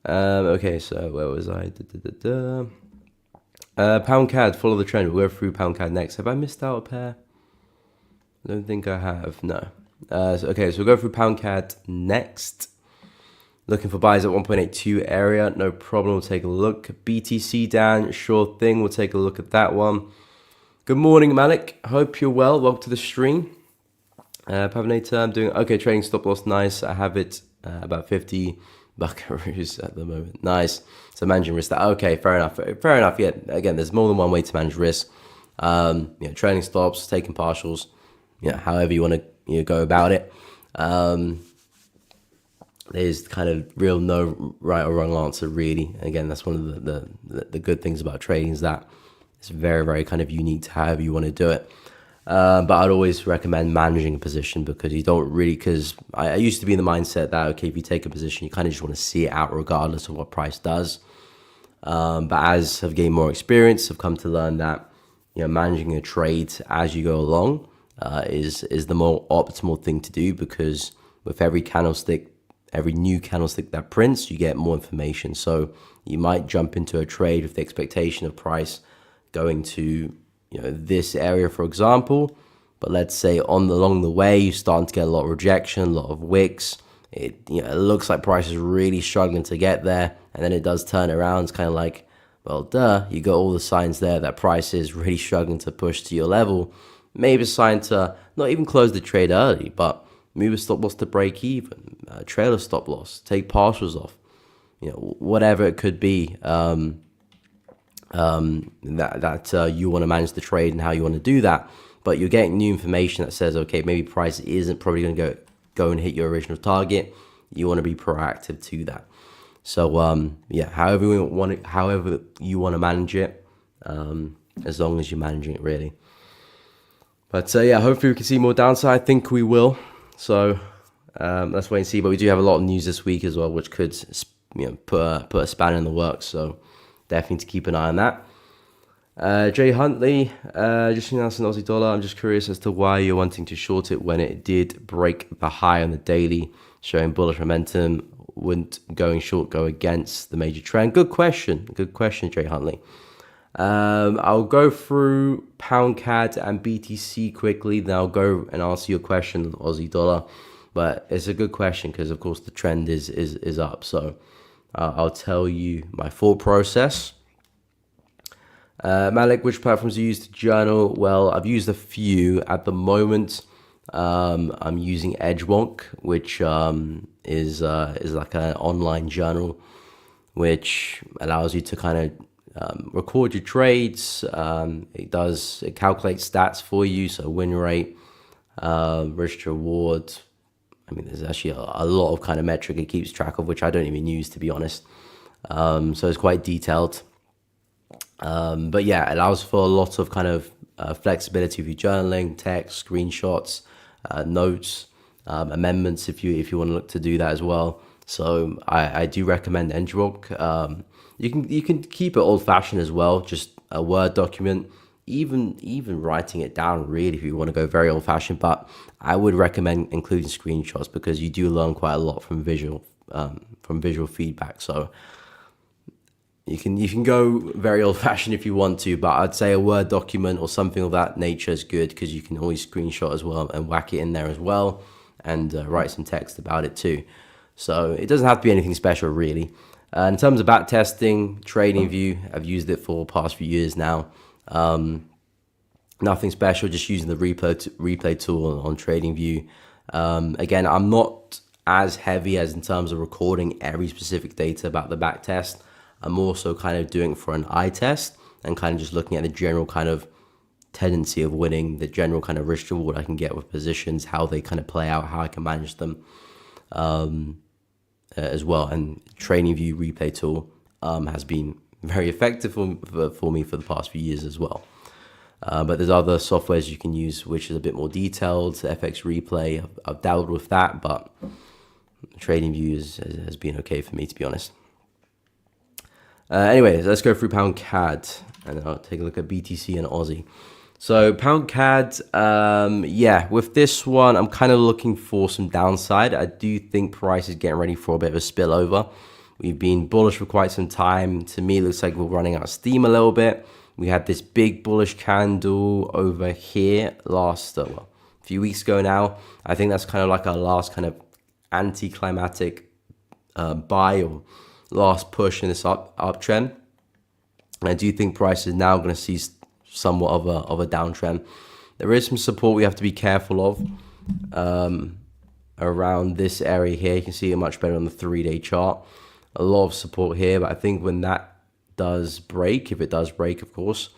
Okay, so where was I? Pound CAD, follow the trend. We'll go through pound CAD next. Have I missed out a pair? I don't think I have. No. So we'll go through pound CAD next. Looking for buys at 1.82 area. No problem. We'll take a look. BTC down. Sure thing. We'll take a look at that one. Good morning, Malik. Hope you're well. Welcome to the stream. Pavanator, I'm doing okay. Trading stop loss. Nice. I have it about 50 buckaroos at the moment. Nice. So managing risk. Okay, fair enough. Fair enough. Yeah. Again, there's more than one way to manage risk. Trading stops, taking partials. However you want to go about it. There's kind of real no right or wrong answer, really. Again, that's one of the good things about trading is that it's very, very kind of unique to however you want to do it. But I'd always recommend managing a position because you don't really, because I used to be in the mindset that, okay, if you take a position, you kind of just want to see it out regardless of what price does. But as I've gained more experience, I've come to learn that, managing a trade as you go along is the more optimal thing to do, because with every new candlestick that prints, you get more information. So you might jump into a trade with the expectation of price going to this area, for example, but let's say along the way you're starting to get a lot of rejection, a lot of wicks. It looks like price is really struggling to get there, and then it does turn around. It's kind of like, well, you got all the signs there that price is really struggling to push to your level. Maybe a sign to not even close the trade early, but move a stop loss to break even, trail a stop loss, take partials off, whatever it could be. That you want to manage the trade and how you want to do that, but you're getting new information that says, okay, maybe price isn't probably going to go and hit your original target. You want to be proactive to that. So however you want to manage it, as long as you're managing it, really. But hopefully we can see more downside. I think we will. So let's wait and see. But we do have a lot of news this week as well, which could put a spanner in the works. So definitely to keep an eye on that. Jay Huntley, just announced an Aussie dollar. I'm just curious as to why you're wanting to short it when it did break the high on the daily, showing bullish momentum. Wouldn't going short go against the major trend? Good question, Jay Huntley. I'll go through pound CAD and BTC quickly, then I'll go and answer your question, Aussie dollar. But it's a good question because, of course, the trend is up. So I'll tell you my thought process. Malik, which platforms do you use to journal? Well, I've used a few at the moment. I'm using Edgewonk, which is like an online journal, which allows you to kind of record your trades. It calculates stats for you, so win rate, risk to reward. I mean, there's actually a lot of kind of metric it keeps track of, which I don't even use, to be honest. So it's quite detailed. But yeah, it allows for a lot of kind of flexibility with your journaling, text, screenshots, notes, amendments if you want to look to do that as well. So I do recommend Edgewonk. You can keep it old fashioned as well, just a Word document. Even writing it down, really, if you want to go very old fashioned. But I would recommend including screenshots because you do learn quite a lot from visual feedback. So you can go very old fashioned if you want to, but I'd say a Word document or something of that nature is good because you can always screenshot as well and whack it in there as well, and write some text about it too. So it doesn't have to be anything special, really. In terms of back testing, TradingView, I've used it for the past few years now. Nothing special, just using the replay tool on TradingView. Again, I'm not as heavy as in terms of recording every specific data about the back test. I'm also kind of doing it for an eye test and kind of just looking at the general kind of tendency of winning, the general kind of risk reward I can get with positions, how they kind of play out, how I can manage them as well. And TradingView replay tool has been very effective for me for the past few years as well. But there's other softwares you can use which is a bit more detailed. FX Replay, I've dabbled with that, but TradingView has been okay for me, to be honest. Anyways, let's go through pound CAD and then I'll take a look at BTC and Aussie. So pound CAD, with this one, I'm kind of looking for some downside. I do think price is getting ready for a bit of a spillover. We've been bullish for quite some time. To me, it looks like we're running out of steam a little bit. We had this big bullish candle over here last, a few weeks ago now. I think that's kind of like our last kind of anticlimactic buy or last push in this uptrend. And I do think price is now going to see somewhat of a downtrend. There is some support we have to be careful of around this area here. You can see it much better on the 3-day chart. A lot of support here, but I think when that does break, if it does break, of course,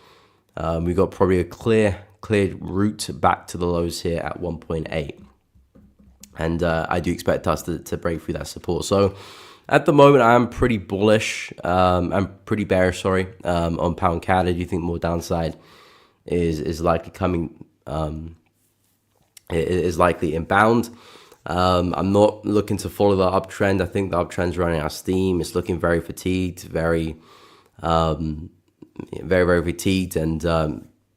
we've got probably a clear route back to the lows here at 1.8. And I do expect us to break through that support. So at the moment, I'm pretty bullish. I'm pretty bearish, sorry, on pound CAD. I do think more downside is likely coming, is likely inbound. I'm not looking to follow the uptrend. I think the uptrend's running out of steam. It's looking very fatigued, very fatigued, and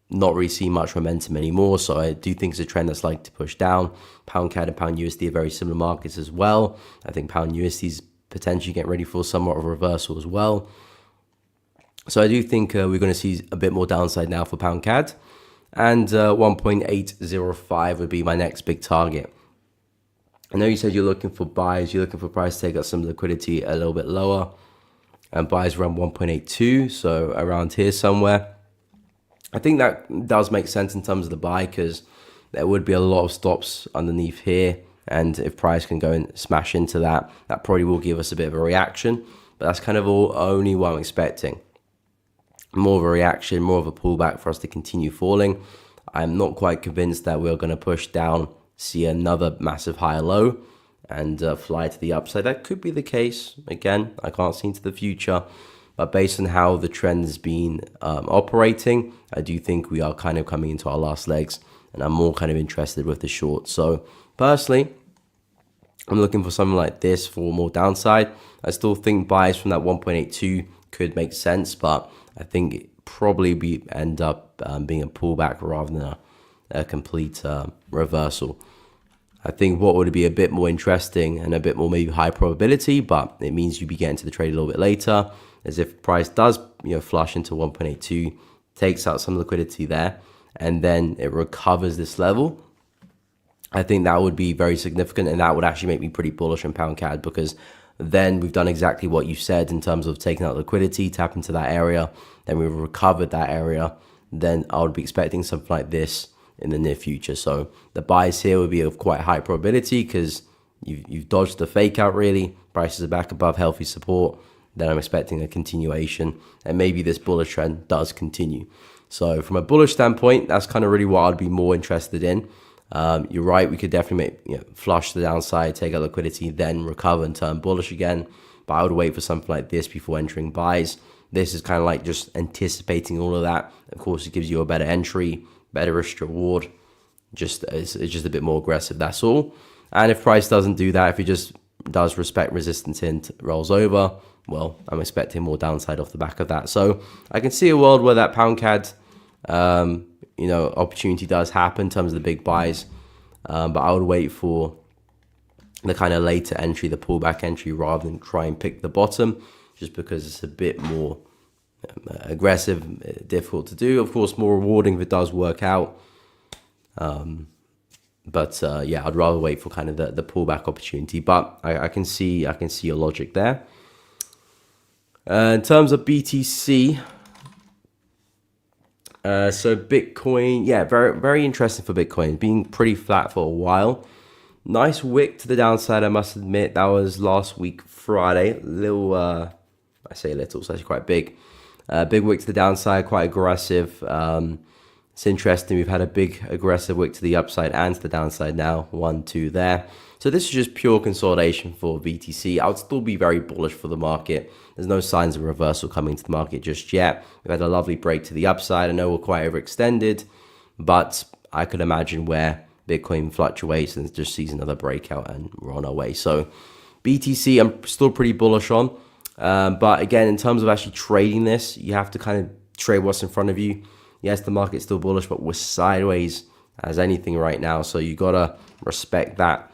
not really seeing much momentum anymore. So I do think it's a trend that's likely to push down. Pound CAD and Pound USD are very similar markets as well. I think Pound USD is potentially getting ready for somewhat of a reversal as well. So I do think we're going to see a bit more downside now for Pound CAD, and 1.805 would be my next big target. I know you said you're looking for buys, you're looking for price to take out some liquidity a little bit lower, and buys around 1.82, so around here somewhere. I think that does make sense in terms of the buy, because there would be a lot of stops underneath here, and if price can go and smash into that, that probably will give us a bit of a reaction. But that's kind of only what I'm expecting. More of a reaction, more of a pullback for us to continue falling. I'm not quite convinced that we're going to push down, see another massive higher low, and fly to the upside. That could be the case. Again, I can't see into the future, but based on how the trend has been operating, I do think we are kind of coming into our last legs, and I'm more kind of interested with the short. So personally, I'm looking for something like this for more downside. I still think buys from that 1.82 could make sense, but I think it probably end up being a pullback rather than a complete reversal. I think what would be a bit more interesting and a bit more maybe high probability, but it means you'd be getting to the trade a little bit later, as if price does flush into 1.82, takes out some liquidity there, and then it recovers this level. I think that would be very significant, and that would actually make me pretty bullish on pound CAD, because then we've done exactly what you said in terms of taking out liquidity, tap into that area, then we've recovered that area. Then I would be expecting something like this in the near future. So the buys here would be of quite high probability, because you've dodged the fake out really. Prices are back above healthy support. Then I'm expecting a continuation, and maybe this bullish trend does continue. So from a bullish standpoint, that's kind of really what I'd be more interested in. You're right, we could definitely flush the downside, take out liquidity, then recover and turn bullish again. But I would wait for something like this before entering buys. This is kind of like just anticipating all of that. Of course, it gives you a better entry, better risk reward. It's just a bit more aggressive, that's all. And if price doesn't do that, if it just does respect resistance and rolls over, well, I'm expecting more downside off the back of that. So I can see a world where that pound CAD opportunity does happen in terms of the big buys, but I would wait for the kind of later entry, the pullback entry, rather than try and pick the bottom, just because it's a bit more aggressive, difficult to do. Of course, more rewarding if it does work out. But I'd rather wait for kind of the pullback opportunity. But I can see your logic there. In terms of BTC, so Bitcoin, very, very interesting for Bitcoin. Being pretty flat for a while. Nice wick to the downside, I must admit. That was last week, Friday. I say little, so it's quite big. Big wick to the downside, quite aggressive. It's interesting, we've had a big aggressive wick to the upside and to the downside now. 1, 2 there. So this is just pure consolidation for BTC. I would still be very bullish for the market. There's no signs of reversal coming to the market just yet. We've had a lovely break to the upside. I know we're quite overextended, but I could imagine where Bitcoin fluctuates and just sees another breakout and we're on our way. So BTC, I'm still pretty bullish on. But again, in terms of actually trading this, you have to kind of trade what's in front of you. Yes, the market's still bullish, but we're sideways as anything right now. So you got to respect that,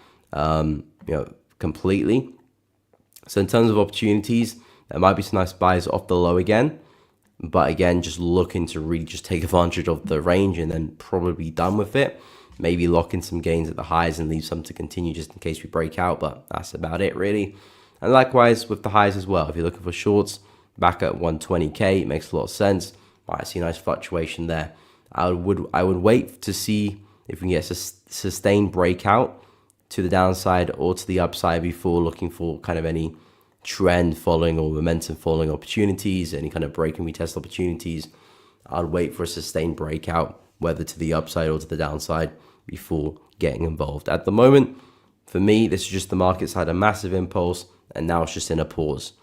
completely. So in terms of opportunities, there might be some nice buys off the low again. But again, just looking to really just take advantage of the range and then probably be done with it. Maybe lock in some gains at the highs and leave some to continue just in case we break out. But that's about it really. And likewise with the highs as well. If you're looking for shorts back at 120k, it makes a lot of sense. Might see a nice fluctuation there. I would wait to see if we can get a sustained breakout to the downside or to the upside before looking for kind of any trend following or momentum following opportunities, any kind of break and retest opportunities. I'd wait for a sustained breakout, whether to the upside or to the downside, before getting involved. At the moment, for me, this is just the market's had a massive impulse and now it's just in a pause.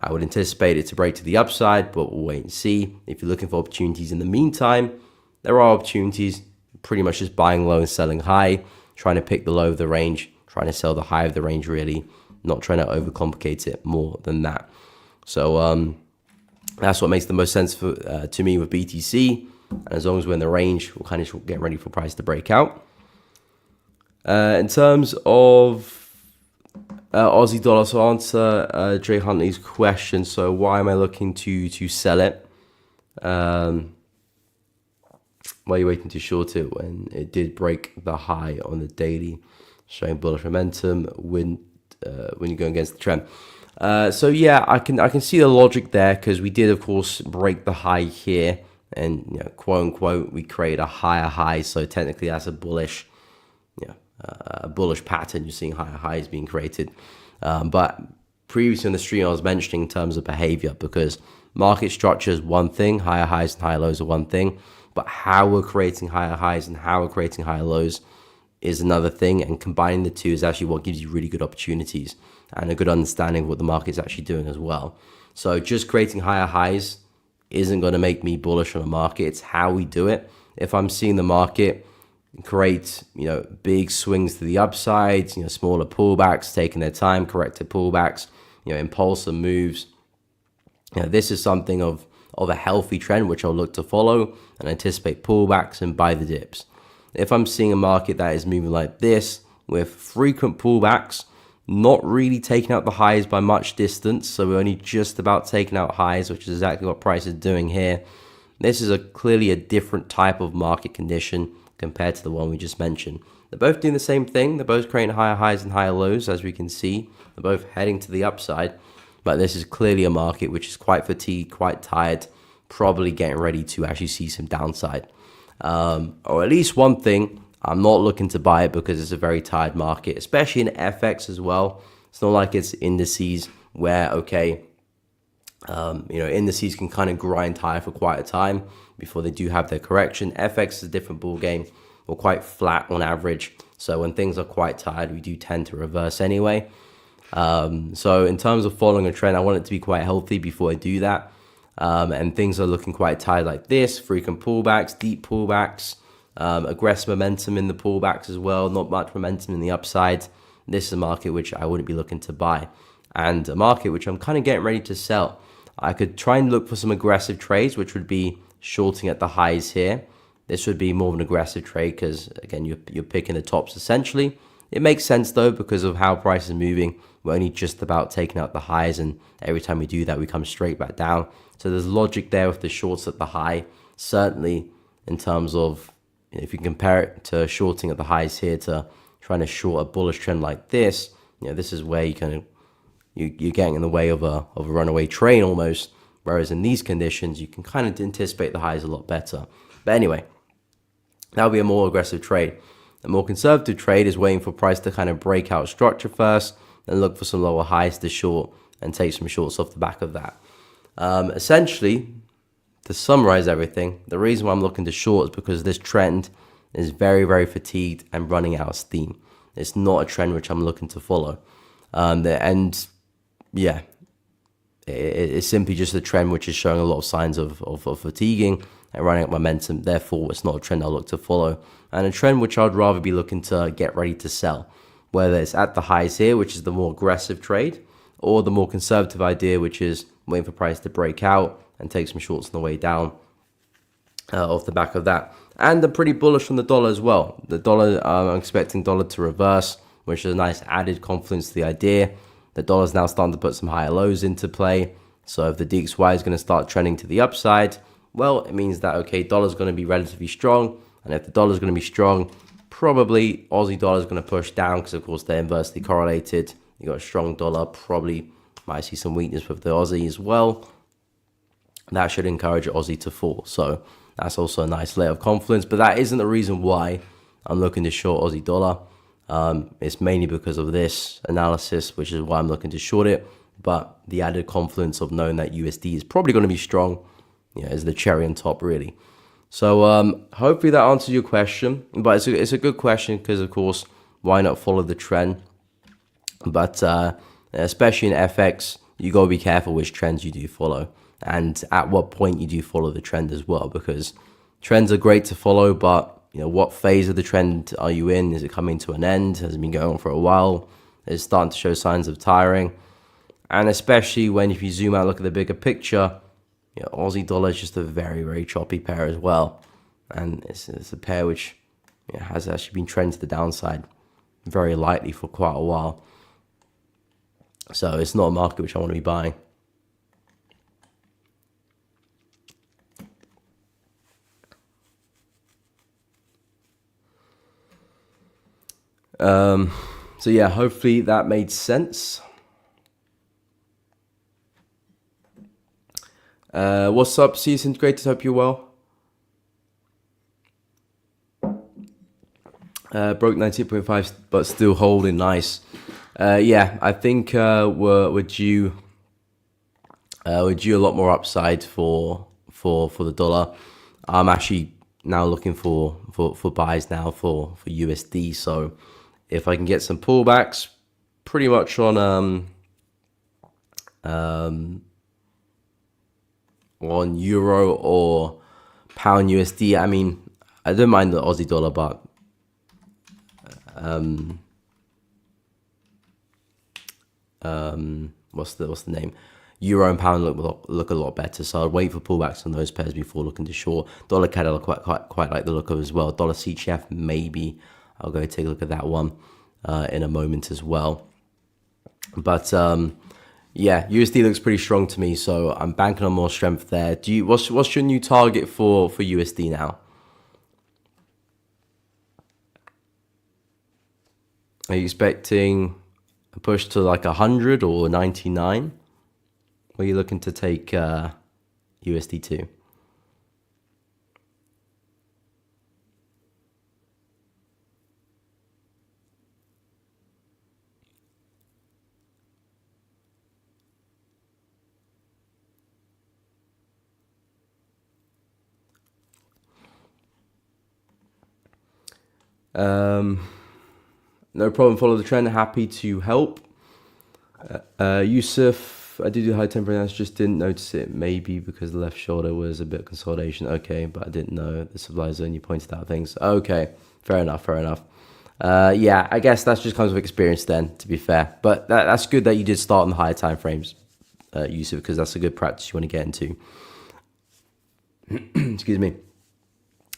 I would anticipate it to break to the upside, but we'll wait and see. If you're looking for opportunities in the meantime, there are opportunities, pretty much just buying low and selling high, trying to pick the low of the range, trying to sell the high of the range really, not trying to overcomplicate it more than that. So that's what makes the most sense to me with BTC. And as long as we're in the range, we'll kind of get ready for price to break out. In terms of Aussie dollar, so I'll answer Jay Huntley's question. So why am I looking to sell it? Why are you waiting to short it when it did break the high on the daily, showing bullish momentum when you're going against the trend? So yeah, I can see the logic there, because we did of course break the high here, and quote unquote we create a higher high. So technically that's a bullish, a bullish pattern. You're seeing higher highs being created. But previously on the stream I was mentioning in terms of behavior, because market structure is one thing, higher highs and higher lows are one thing, but how we're creating higher highs and how we're creating higher lows is another thing, and combining the two is actually what gives you really good opportunities and a good understanding of what the market's actually doing as well. So just creating higher highs isn't going to make me bullish on the market. It's how we do it. If I'm seeing the market create big swings to the upside, smaller pullbacks, taking their time, corrected pullbacks, impulsive moves, this is something of a healthy trend which I'll look to follow and anticipate pullbacks and buy the dips. If I'm seeing a market that is moving like this with frequent pullbacks, not really taking out the highs by much distance, so we're only just about taking out highs, which is exactly what price is doing here. This is clearly a different type of market condition compared to the one we just mentioned. They're both doing the same thing. They're both creating higher highs and higher lows, as we can see. They're both heading to the upside, but this is clearly a market which is quite fatigued, quite tired, probably getting ready to actually see some downside. Or at least one thing, I'm not looking to buy it because it's a very tired market, especially in FX as well. It's not like it's indices where, indices can kind of grind higher for quite a time before they do have their correction. FX is a different ball game. We're quite flat on average. So when things are quite tired, we do tend to reverse anyway. So in terms of following a trend, I want it to be quite healthy before I do that. And things are looking quite tight like this, frequent pullbacks, deep pullbacks, aggressive momentum in the pullbacks as well, not much momentum in the upside. This is a market which I wouldn't be looking to buy, and a market which I'm kind of getting ready to sell. I could try and look for some aggressive trades, which would be shorting at the highs here. This would be more of an aggressive trade because, again, you're picking the tops essentially. It makes sense though because of how price is moving. We're only just about taking out the highs, and every time we do that, we come straight back down. So there's logic there with the shorts at the high. Certainly in terms of, if you compare it to shorting at the highs here to trying to short a bullish trend like this, this is where you're getting in the way of a runaway train almost. Whereas in these conditions, you can kind of anticipate the highs a lot better. But anyway, that'll be a more aggressive trade. A more conservative trade is waiting for price to kind of break out structure first, then look for some lower highs to short and take some shorts off the back of that. Essentially, to summarize everything, the reason why I'm looking to short is because this trend is very, very fatigued and running out of steam. It's not a trend which I'm looking to follow. It's simply just a trend which is showing a lot of signs of fatiguing and running out momentum. Therefore, it's not a trend I'll look to follow, and a trend which I'd rather be looking to get ready to sell, whether it's at the highs here, which is the more aggressive trade, or the more conservative idea, which is waiting for price to break out and take some shorts on the way down off the back of that. And I'm pretty bullish on the dollar as well. The dollar, I'm expecting dollar to reverse, which is a nice added confidence to the idea. The dollar's now starting to put some higher lows into play. So if the DXY is going to start trending to the upside, well, it means that, okay, dollar's going to be relatively strong. And if the dollar's going to be strong, probably Aussie dollar is going to push down because, of course, they're inversely correlated. You got a strong dollar, probably might see some weakness with the Aussie as well. That should encourage Aussie to fall. So that's also a nice layer of confidence. But that isn't the reason why I'm looking to short Aussie dollar. It's mainly because of this analysis, which is why I'm looking to short it. But the added confidence of knowing that USD is probably going to be strong, is the cherry on top, really. So hopefully that answers your question. But it's a good question because, of course, why not follow the trend? But especially in FX, you got to be careful which trends you do follow and at what point you do follow the trend as well, because trends are great to follow, but what phase of the trend are you in? Is it coming to an end? Has it been going on for a while? It's starting to show signs of tiring. And especially when if you zoom out, look at the bigger picture, Aussie dollar is just a very, very choppy pair as well. And it's a pair which has actually been trending to the downside very lightly for quite a while. So it's not a market which I want to be buying. So yeah, hopefully that made sense. What's up, CS Integrators? Hope you're well. Broke 98.5, but still holding nice. Yeah, I think we're due a lot more upside for the dollar. I'm actually now looking for buys now for USD. So if I can get some pullbacks, pretty much on euro or pound USD. I mean, I don't mind the Aussie dollar, but what's the name? Euro and pound look a lot better. So I'll wait for pullbacks on those pairs before looking to short. Dollar CAD I quite like the look of as well. Dollar CHF maybe I'll go take a look at that one in a moment as well. But yeah, USD looks pretty strong to me, so I'm banking on more strength there. What's your new target for USD now? Are you expecting a push to like 100 or 99? Or are you looking to take USD to? No problem, follow the trend, happy to help. Yusuf, I did do high temper analysis, just didn't notice it, maybe because the left shoulder was a bit of consolidation. Okay, but I didn't know the supply zone, you pointed out things. Okay, fair enough. Yeah, I guess that just comes with experience then, to be fair. But that's good that you did start on the higher time frames, Yusuf, because that's a good practice you want to get into. Excuse me.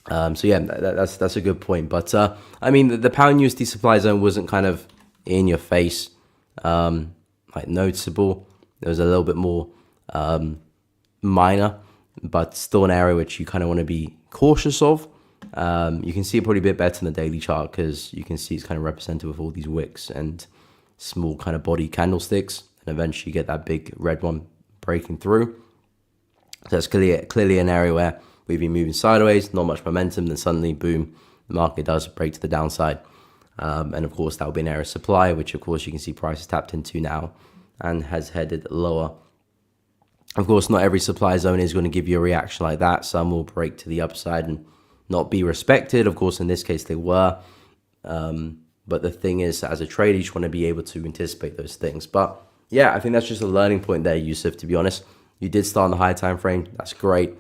So yeah, that's a good point. But I mean, the pound USD supply zone wasn't kind of in your face, like noticeable. It was a little bit more minor, but still an area which you kind of want to be cautious of. You can see it probably a bit better in the daily chart because you can see it's kind of represented with all these wicks and small kind of body candlesticks, and eventually you get that big red one breaking through. So that's clearly an area where we've been moving sideways, not much momentum, then suddenly, boom, the market does break to the downside. And of course, that will be an area of supply, which of course you can see prices tapped into now and has headed lower. Of course, not every supply zone is going to give you a reaction like that. Some will break to the upside and not be respected. Of course, in this case, they were. But the thing is, as a trader, you just want to be able to anticipate those things. But yeah, I think that's just a learning point there, Yusuf, to be honest. You did start on the higher time frame. That's great.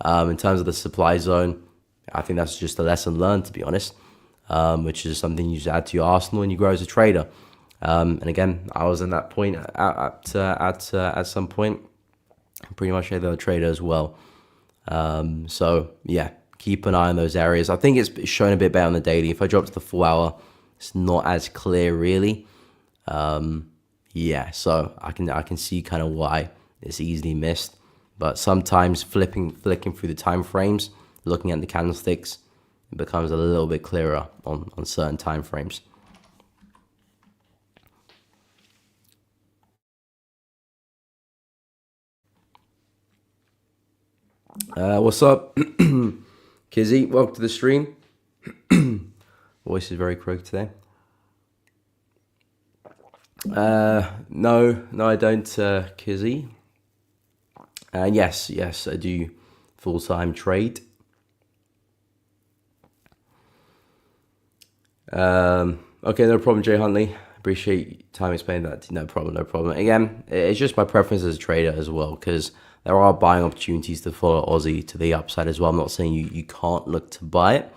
In terms of the supply zone, I think that's just a lesson learned, to be honest, which is something you should add to your arsenal when you grow as a trader. And again, I was in that point at some point, pretty much a trader as well. So yeah, keep an eye on those areas. I think it's shown a bit better on the daily. If I drop to the 4 hour, it's not as clear really. Yeah, so I can see kind of why it's easily missed. But sometimes flicking through the time frames, looking at the candlesticks, it becomes a little bit clearer on certain time frames. What's up, Kizzy? Welcome to the stream. Voice is very croaky today. No, I don't, Kizzy. And yes, I do full-time trade. Okay, no problem, Jay Huntley. Appreciate your time explaining that. No problem. Again, it's just my preference as a trader as well, because there are buying opportunities to follow Aussie to the upside as well. I'm not saying you can't look to buy it.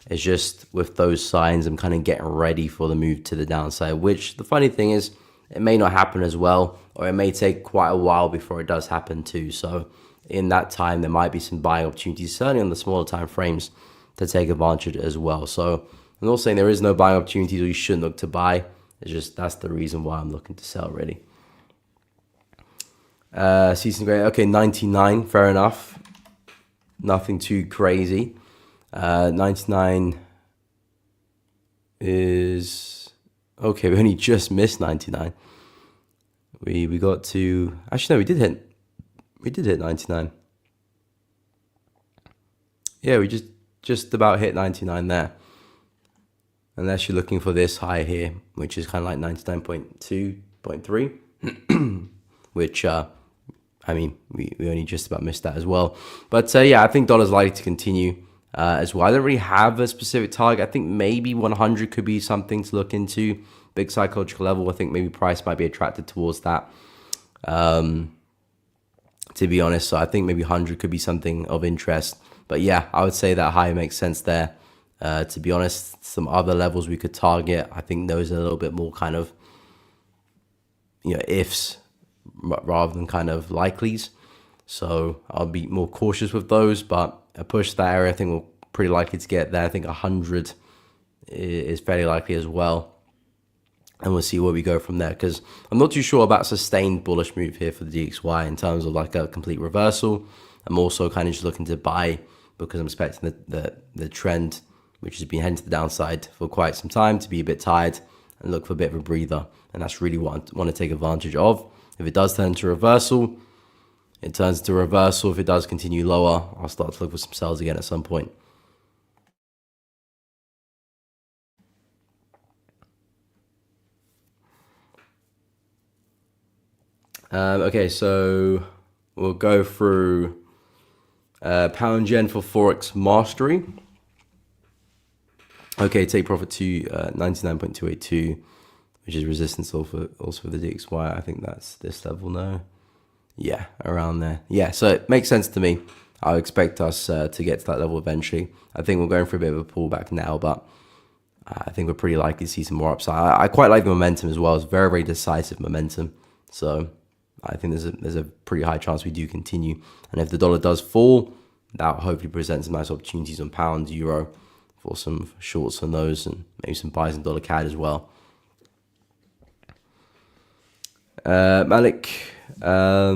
It's just with those signs, I'm kind of getting ready for the move to the downside, which the funny thing is, it may not happen as well, or it may take quite a while before it does happen too. So in that time, there might be some buying opportunities, certainly on the smaller time frames, to take advantage as well. So I'm not saying there is no buying opportunities or you shouldn't look to buy. It's just that's the reason why I'm looking to sell, really. Season grade, okay, 99, fair enough. Nothing too crazy. 99 is okay. We only just missed 99. We got to, actually no, we did hit 99. Yeah, we just about hit 99 there. Unless you're looking for this high here, which is kind of like 99.2.3, which I mean, we only just about missed that as well. But yeah, I think dollar's likely to continue as well. I don't really have a specific target. I think maybe 100 could be something to look into. Big psychological level. I think maybe price might be attracted towards that. To be honest, so I think maybe 100 could be something of interest. But yeah, I would say that high makes sense there. To be honest, some other levels we could target, I think those are a little bit more kind of, ifs rather than kind of likelies. So I'll be more cautious with those, but a push that area, I think we're pretty likely to get there. I think 100 is fairly likely as well. And we'll see where we go from there, because I'm not too sure about sustained bullish move here for the DXY in terms of like a complete reversal. I'm also kind of just looking to buy because I'm expecting the trend, which has been heading to the downside for quite some time, to be a bit tired and look for a bit of a breather. And that's really what I want to take advantage of. If it does turn into reversal, it turns into reversal. If it does continue lower, I'll start to look for some sells again at some point. Okay, so we'll go through pound yen for Forex mastery. Okay, take profit to 99.282, which is resistance also for the DXY. I think that's this level now. Yeah, around there. Yeah, so it makes sense to me. I would expect us to get to that level eventually. I think we're going for a bit of a pullback now, but I think we're pretty likely to see some more upside. I quite like the momentum as well. It's very, very decisive momentum. So I think there's a pretty high chance we do continue. And if the dollar does fall, that hopefully presents some nice opportunities on pound, euro, for some shorts on those, and maybe some buys in dollar CAD as well. Malik, what are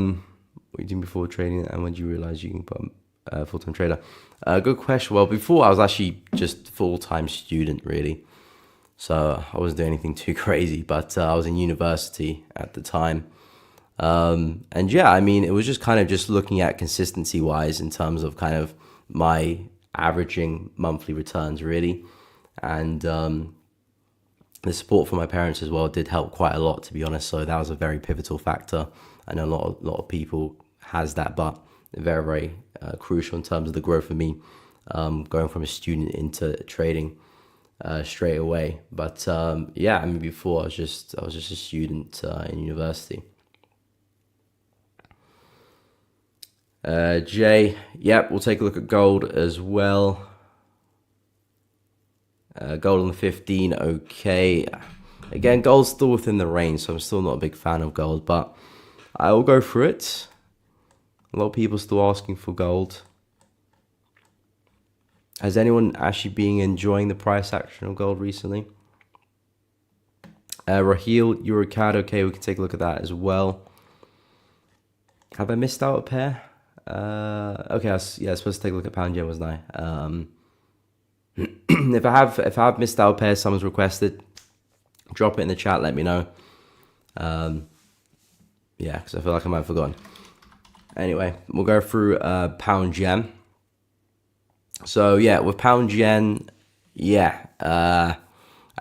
you doing before trading, and when did you realize you can become a full-time trader? Good question. Well, before I was actually just full-time student, really. So I wasn't doing anything too crazy, but I was in university at the time. And yeah, I mean, it was just kind of just looking at consistency wise in terms of kind of my averaging monthly returns, really. And the support from my parents as well did help quite a lot, to be honest. So that was a very pivotal factor. I know a lot of people has that, but very, very crucial in terms of the growth for me, going from a student into trading straight away. But yeah, I mean, before I was just a student in university. Jay, yep, we'll take a look at gold as well. Gold on the 15, okay. Again, gold's still within the range, so I'm still not a big fan of gold, but I will go through it. A lot of people still asking for gold. Has anyone actually been enjoying the price action of gold recently? Raheel, Eurocad, okay, we can take a look at that as well. Have I missed out a pair? Okay, I was supposed to take a look at pound yen, wasn't I? If I have missed out a pair, someone's requested, drop it in the chat, let me know. Yeah, because I feel like I might have forgotten. Anyway, we'll go through pound yen. So yeah, with pound yen, yeah, I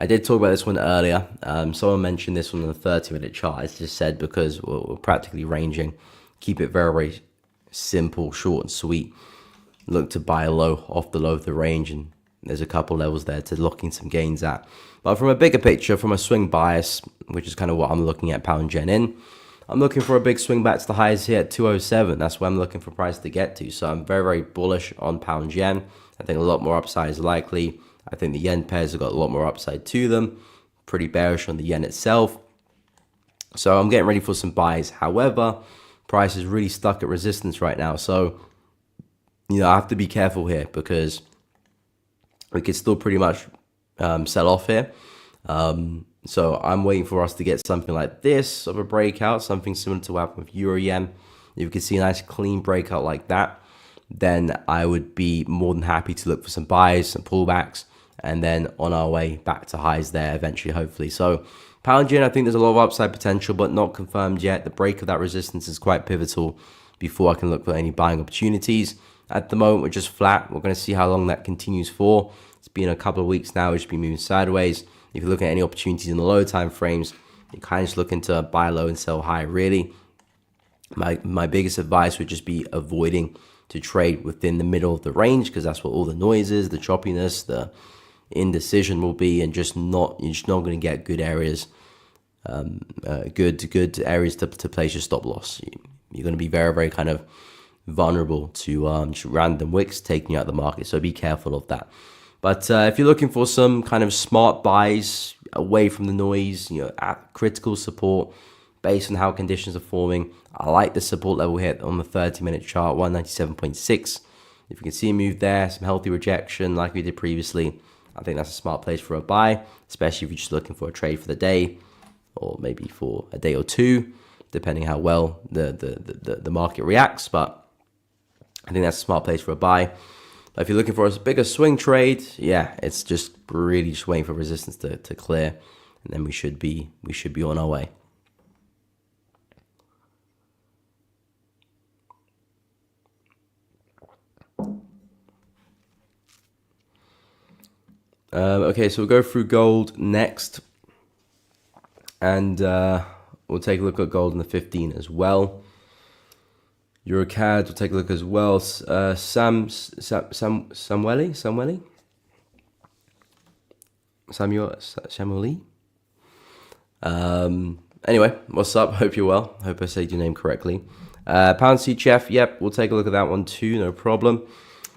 did talk about this one earlier. Someone mentioned this one on the 30-minute chart. It's just said because we're practically ranging. Keep it very, very simple, short and sweet. Look to buy low off the low of the range, and there's a couple levels there to lock in some gains at. But from a bigger picture, from a swing bias, which is kind of what I'm looking at pound yen in, I'm looking for a big swing back to the highs here at 207. That's where I'm looking for price to get to. So I'm very, very bullish on pound yen. I think a lot more upside is likely. I think the yen pairs have got a lot more upside to them. Pretty bearish on the yen itself. So I'm getting ready for some buys. However, price is really stuck at resistance right now. So, I have to be careful here because we could still pretty much sell off here. So I'm waiting for us to get something like this of a breakout, something similar to what happened with Euro Yen. If you can see a nice clean breakout like that, then I would be more than happy to look for some buys, some pullbacks, and then on our way back to highs there eventually, hopefully. So pound yen, I think there's a lot of upside potential, but not confirmed yet. The break of that resistance is quite pivotal before I can look for any buying opportunities. At the moment, we're just flat. We're going to see how long that continues for. It's been a couple of weeks now. It's been moving sideways. If you're looking at any opportunities in the low time frames, you're kind of just looking to buy low and sell high, really. My biggest advice would just be avoiding to trade within the middle of the range, because that's what all the noise is, the choppiness, the indecision will be, and you're just not going to get good areas, good areas to place your stop loss. You're going to be very, very kind of vulnerable to just random wicks taking you out of the market. So be careful of that. But if you're looking for some kind of smart buys away from the noise, at critical support based on how conditions are forming, I like the support level here on the 30-minute chart, 197.6. If you can see a move there, some healthy rejection like we did previously, I think that's a smart place for a buy, especially if you're just looking for a trade for the day or maybe for a day or two, depending how well the market reacts. But I think that's a smart place for a buy. But if you're looking for a bigger swing trade, yeah, it's just really just waiting for resistance to clear, and then we should be on our way. Okay, so we'll go through gold next, and we'll take a look at gold in the 15 as well. Eurocad, we'll take a look as well. Samueli. Anyway, what's up? Hope you're well. Hope I said your name correctly. Pound CHF, yep, we'll take a look at that one too, no problem.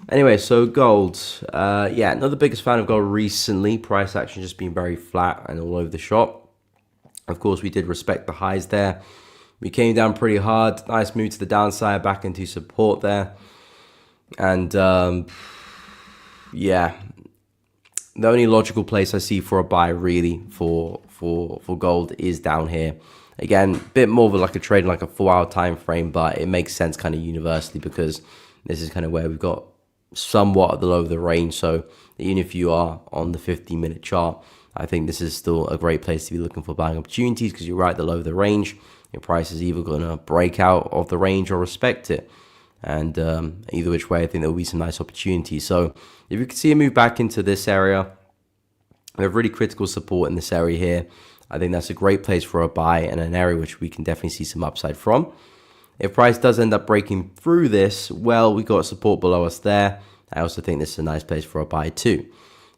Anyway, so gold, yeah, not the biggest fan of gold recently. Price action just been very flat and all over the shop. Of course, we did respect the highs there. We came down pretty hard. Nice move to the downside, back into support there. And yeah, the only logical place I see for a buy really for gold is down here. Again, a bit more of like a trade, like a 4-hour time frame, but it makes sense kind of universally because this is kind of where we've got somewhat at the low of the range. So even if you are on the 15-minute chart, I think this is still a great place to be looking for buying opportunities because you're right at the low of the range. Your price is either going to break out of the range or respect it. And either which way, I think there will be some nice opportunities. So if you can see a move back into this area, we have really critical support in this area here. I think that's a great place for a buy and an area which we can definitely see some upside from. If price does end up breaking through this, well, we got support below us there. I also think this is a nice place for a buy too.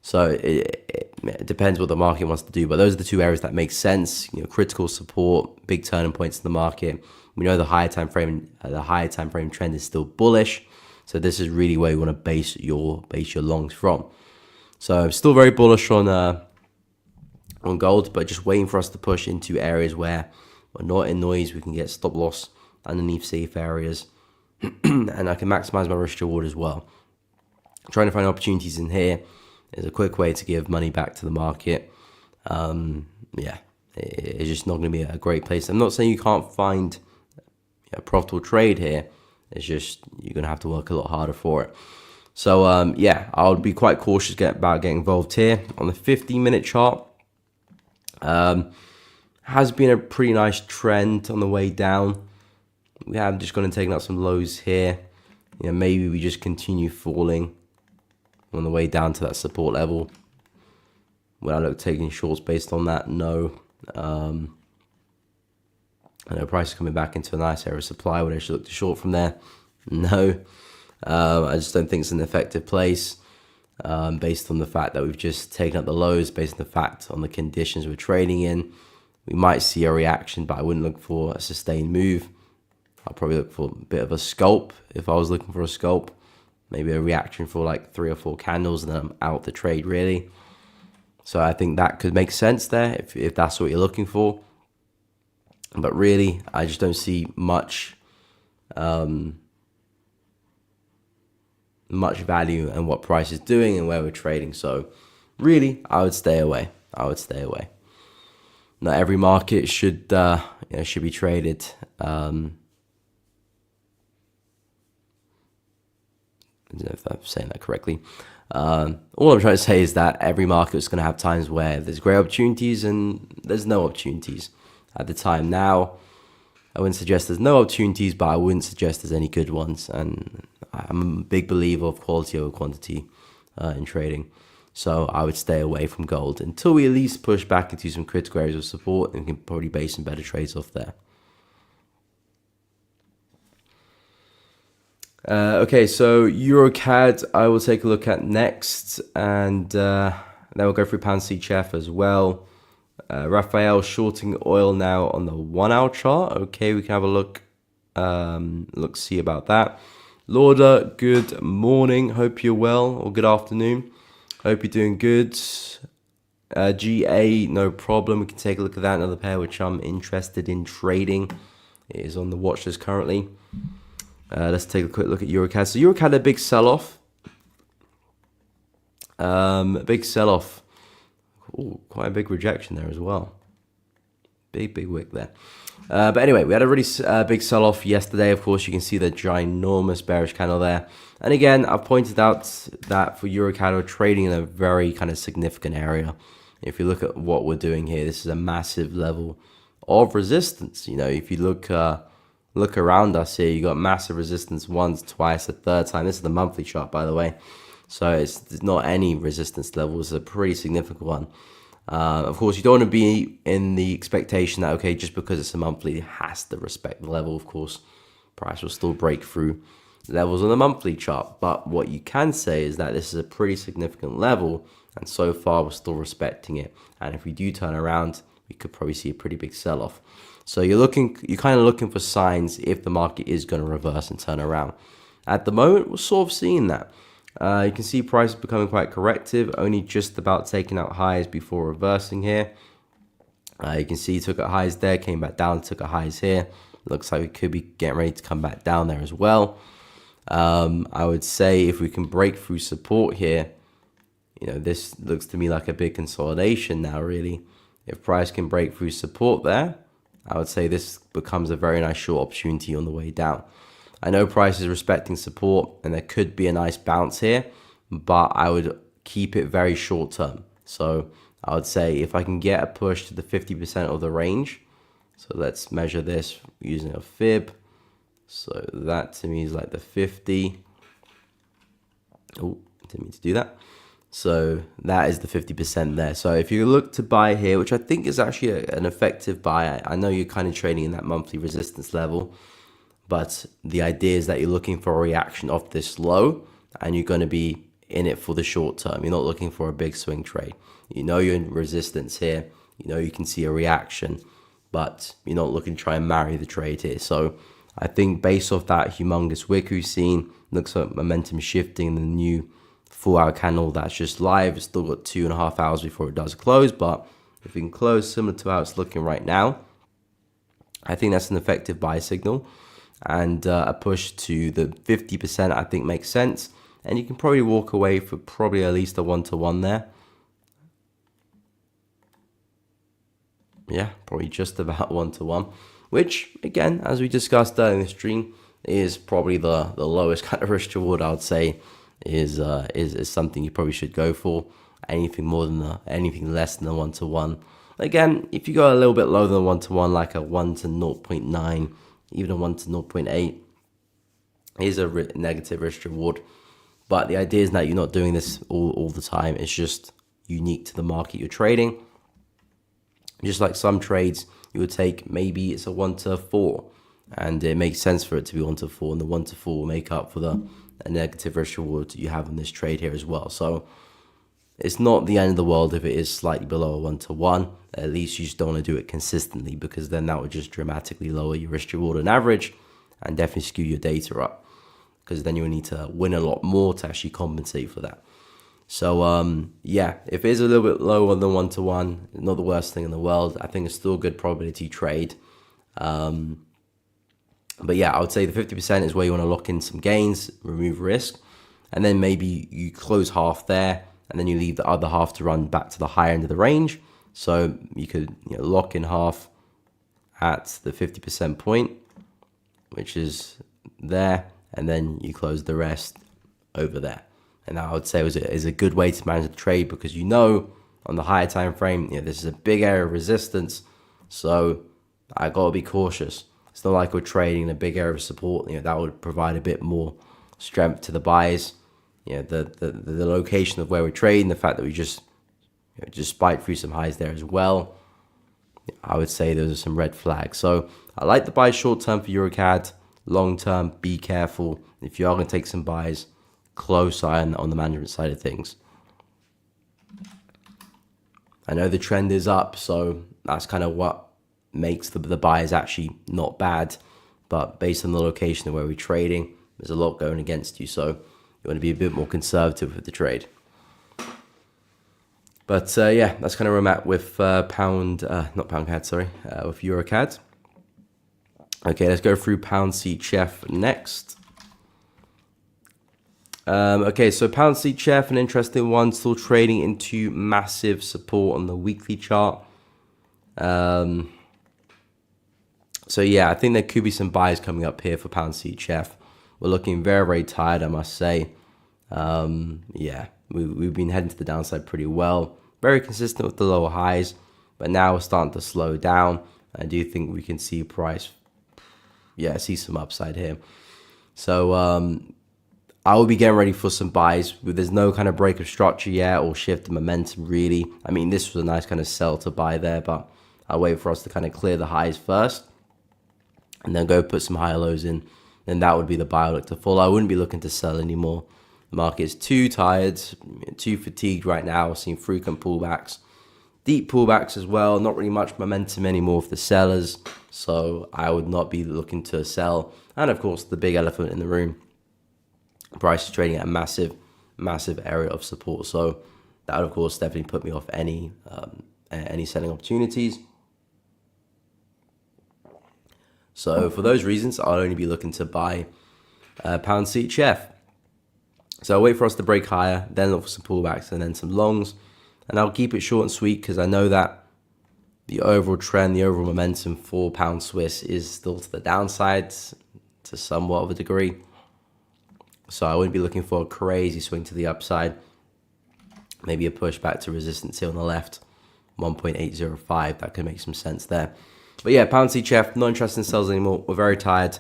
So it depends what the market wants to do, but those are the two areas that make sense. Critical support, big turning points in the market. We know the higher time frame trend is still bullish. So this is really where you want to base your longs from. So I'm still very bullish on gold, but just waiting for us to push into areas where we're not in noise. We can get stop loss underneath safe areas, and I can maximize my risk reward as well. Trying to find opportunities in here is a quick way to give money back to the market. Yeah, it's just not going to be a great place. I'm not saying you can't find a profitable trade here. It's just you're going to have to work a lot harder for it. So yeah, I would be quite cautious about getting involved here. On the 15-minute chart, has been a pretty nice trend on the way down. We have just gone and taken out some lows here. Maybe we just continue falling on the way down to that support level. Would I look taking shorts based on that? No. I know price is coming back into a nice area of supply. Would I should look to short from there? No. I just don't think it's an effective place based on the fact that we've just taken up the lows, based on the fact on the conditions we're trading in. We might see a reaction, but I wouldn't look for a sustained move. I'll probably look for a bit of a scalp if I was looking for a scalp. Maybe a reaction for like 3 or 4 candles and then I'm out the trade really. So I think that could make sense there if that's what you're looking for. But really, I just don't see much value in what price is doing and where we're trading. So really, I would stay away. Not every market should be traded. I don't know if I'm saying that correctly. All I'm trying to say is that every market is going to have times where there's great opportunities and there's no opportunities at the time. Now, I wouldn't suggest there's no opportunities, but I wouldn't suggest there's any good ones. And I'm a big believer of quality over quantity in trading. So I would stay away from gold until we at least push back into some critical areas of support and we can probably base some better trades off there. Okay, so EuroCAD I will take a look at next, and then we'll go through pound CHF as well. Raphael shorting oil now on the 1-hour chart. Okay, we can have a look see about that. Lauder, good morning. Hope you're well, or good afternoon. Hope you're doing good. GA, no problem. We can take a look at that. Another pair which I'm interested in trading. It is on the watch list currently. Let's take a quick look at EuroCAD. So EuroCAD had a big sell-off. Ooh, quite a big rejection there as well. Big wick there. But anyway, we had a really big sell-off yesterday. Of course, you can see the ginormous bearish candle there. And again, I've pointed out that for EuroCAD, we're trading in a very kind of significant area. If you look at what we're doing here, this is a massive level of resistance. If you look around us here, you got massive resistance once, twice, a third time. This is the monthly chart, by the way. So it's not any resistance level. It's a pretty significant one. Of course, you don't want to be in the expectation that, okay, just because it's a monthly, it has to respect the level. Of course, price will still break through levels on the monthly chart. But what you can say is that this is a pretty significant level, and so far we're still respecting it. And if we do turn around, we could probably see a pretty big sell-off. So you're kind of looking for signs if the market is going to reverse and turn around. At the moment, we're sort of seeing that. You can see price becoming quite corrective, only just about taking out highs before reversing here. You can see took out highs there, came back down, took out highs here. Looks like we could be getting ready to come back down there as well. I would say if we can break through support here, this looks to me like a big consolidation now, really. If price can break through support there, I would say this becomes a very nice short opportunity on the way down. I know price is respecting support and there could be a nice bounce here, but I would keep it very short term. So I would say if I can get a push to the 50% of the range, so let's measure this using a fib. So that to me is like the 50. Oh, didn't mean to do that. So that is the 50% there. So if you look to buy here, which I think is actually an effective buy, I know you're kind of trading in that monthly resistance level, but the idea is that you're looking for a reaction off this low and you're going to be in it for the short term. You're not looking for a big swing trade. You're in resistance here. You can see a reaction, but you're not looking to try and marry the trade here. So I think based off that humongous wick we've seen, looks like momentum shifting in the new 4-hour candle that's just live. It's still got 2.5 hours before it does close, but if we can close similar to how it's looking right now, I think that's an effective buy signal, and a push to the 50% I think makes sense, and you can probably walk away for probably at least a 1-to-1 there. Yeah, probably just about 1-to-1, which again, as we discussed earlier in the stream, is probably the lowest kind of risk reward. I would say is something you probably should go for. Anything less than a 1-to-1. Again, if you go a little bit lower than 1-to-1, like a 1 to 0.9, even a 1 to 0.8, is a negative risk reward. But the idea is that you're not doing this all the time. It's just unique to the market you're trading. Just like some trades you would take, maybe it's a 1-to-4, and it makes sense for it to be 1-to-4, and the 1-to-4 will make up for the negative risk reward you have in this trade here as well. So it's not the end of the world if it is slightly below a 1-to-1. At least you just don't want to do it consistently, because then that would just dramatically lower your risk reward on average and definitely skew your data up, because then you'll need to win a lot more to actually compensate for that. So yeah, if it is a little bit lower than 1-to-1, not the worst thing in the world. I think it's still a good probability trade. But yeah, I would say the 50% is where you want to lock in some gains, remove risk, and then maybe you close half there, and then you leave the other half to run back to the higher end of the range. So you could lock in half at the 50% point, which is there, and then you close the rest over there. And I would say is a good way to manage the trade, because on the higher time frame, this is a big area of resistance, so I gotta be cautious. It's not like we're trading a big area of support. That would provide a bit more strength to the buys. The location of where we're trading, the fact that we just spiked through some highs there as well, I would say those are some red flags. So I like the buy short term for EuroCAD. Long term, be careful. If you are going to take some buys, close eye on the management side of things. I know the trend is up, so that's kind of what makes the buys actually not bad. But based on the location of where we're trading, there's a lot going against you. So you want to be a bit more conservative with the trade. But yeah, that's kind of where I'm at with with EuroCAD. Okay, let's go through pound CHF next. Okay, so pound CHF, an interesting one, still trading into massive support on the weekly chart. So yeah, I think there could be some buys coming up here for pound CHF. We're looking very, very tired, I must say. Yeah, we've been heading to the downside pretty well. Very consistent with the lower highs, but now we're starting to slow down. I do think we can see price, see some upside here. So I will be getting ready for some buys. There's no kind of break of structure yet or shift in momentum really. I mean, this was a nice kind of sell to buy there, but I'll wait for us to kind of clear the highs first and then go put some higher lows in. Then that would be the buy I look to follow. I wouldn't be looking to sell anymore. The market is too tired, too fatigued right now. We're seeing frequent pullbacks, deep pullbacks as well. Not really much momentum anymore for the sellers. So I would not be looking to sell. And of course, the big elephant in the room, price is trading at a massive, massive area of support. So that would, of course, definitely put me off any selling opportunities. So for those reasons, I'll only be looking to buy pound CHF. So I'll wait for us to break higher, then look for some pullbacks and then some longs. And I'll keep it short and sweet because I know that the overall trend, the overall momentum for pound Swiss is still to the downside to somewhat of a degree. So I wouldn't be looking for a crazy swing to the upside. Maybe a push back to resistance here on the left, 1.805. That could make some sense there. But yeah, pound CHF, not interested in sales anymore. We're very tired.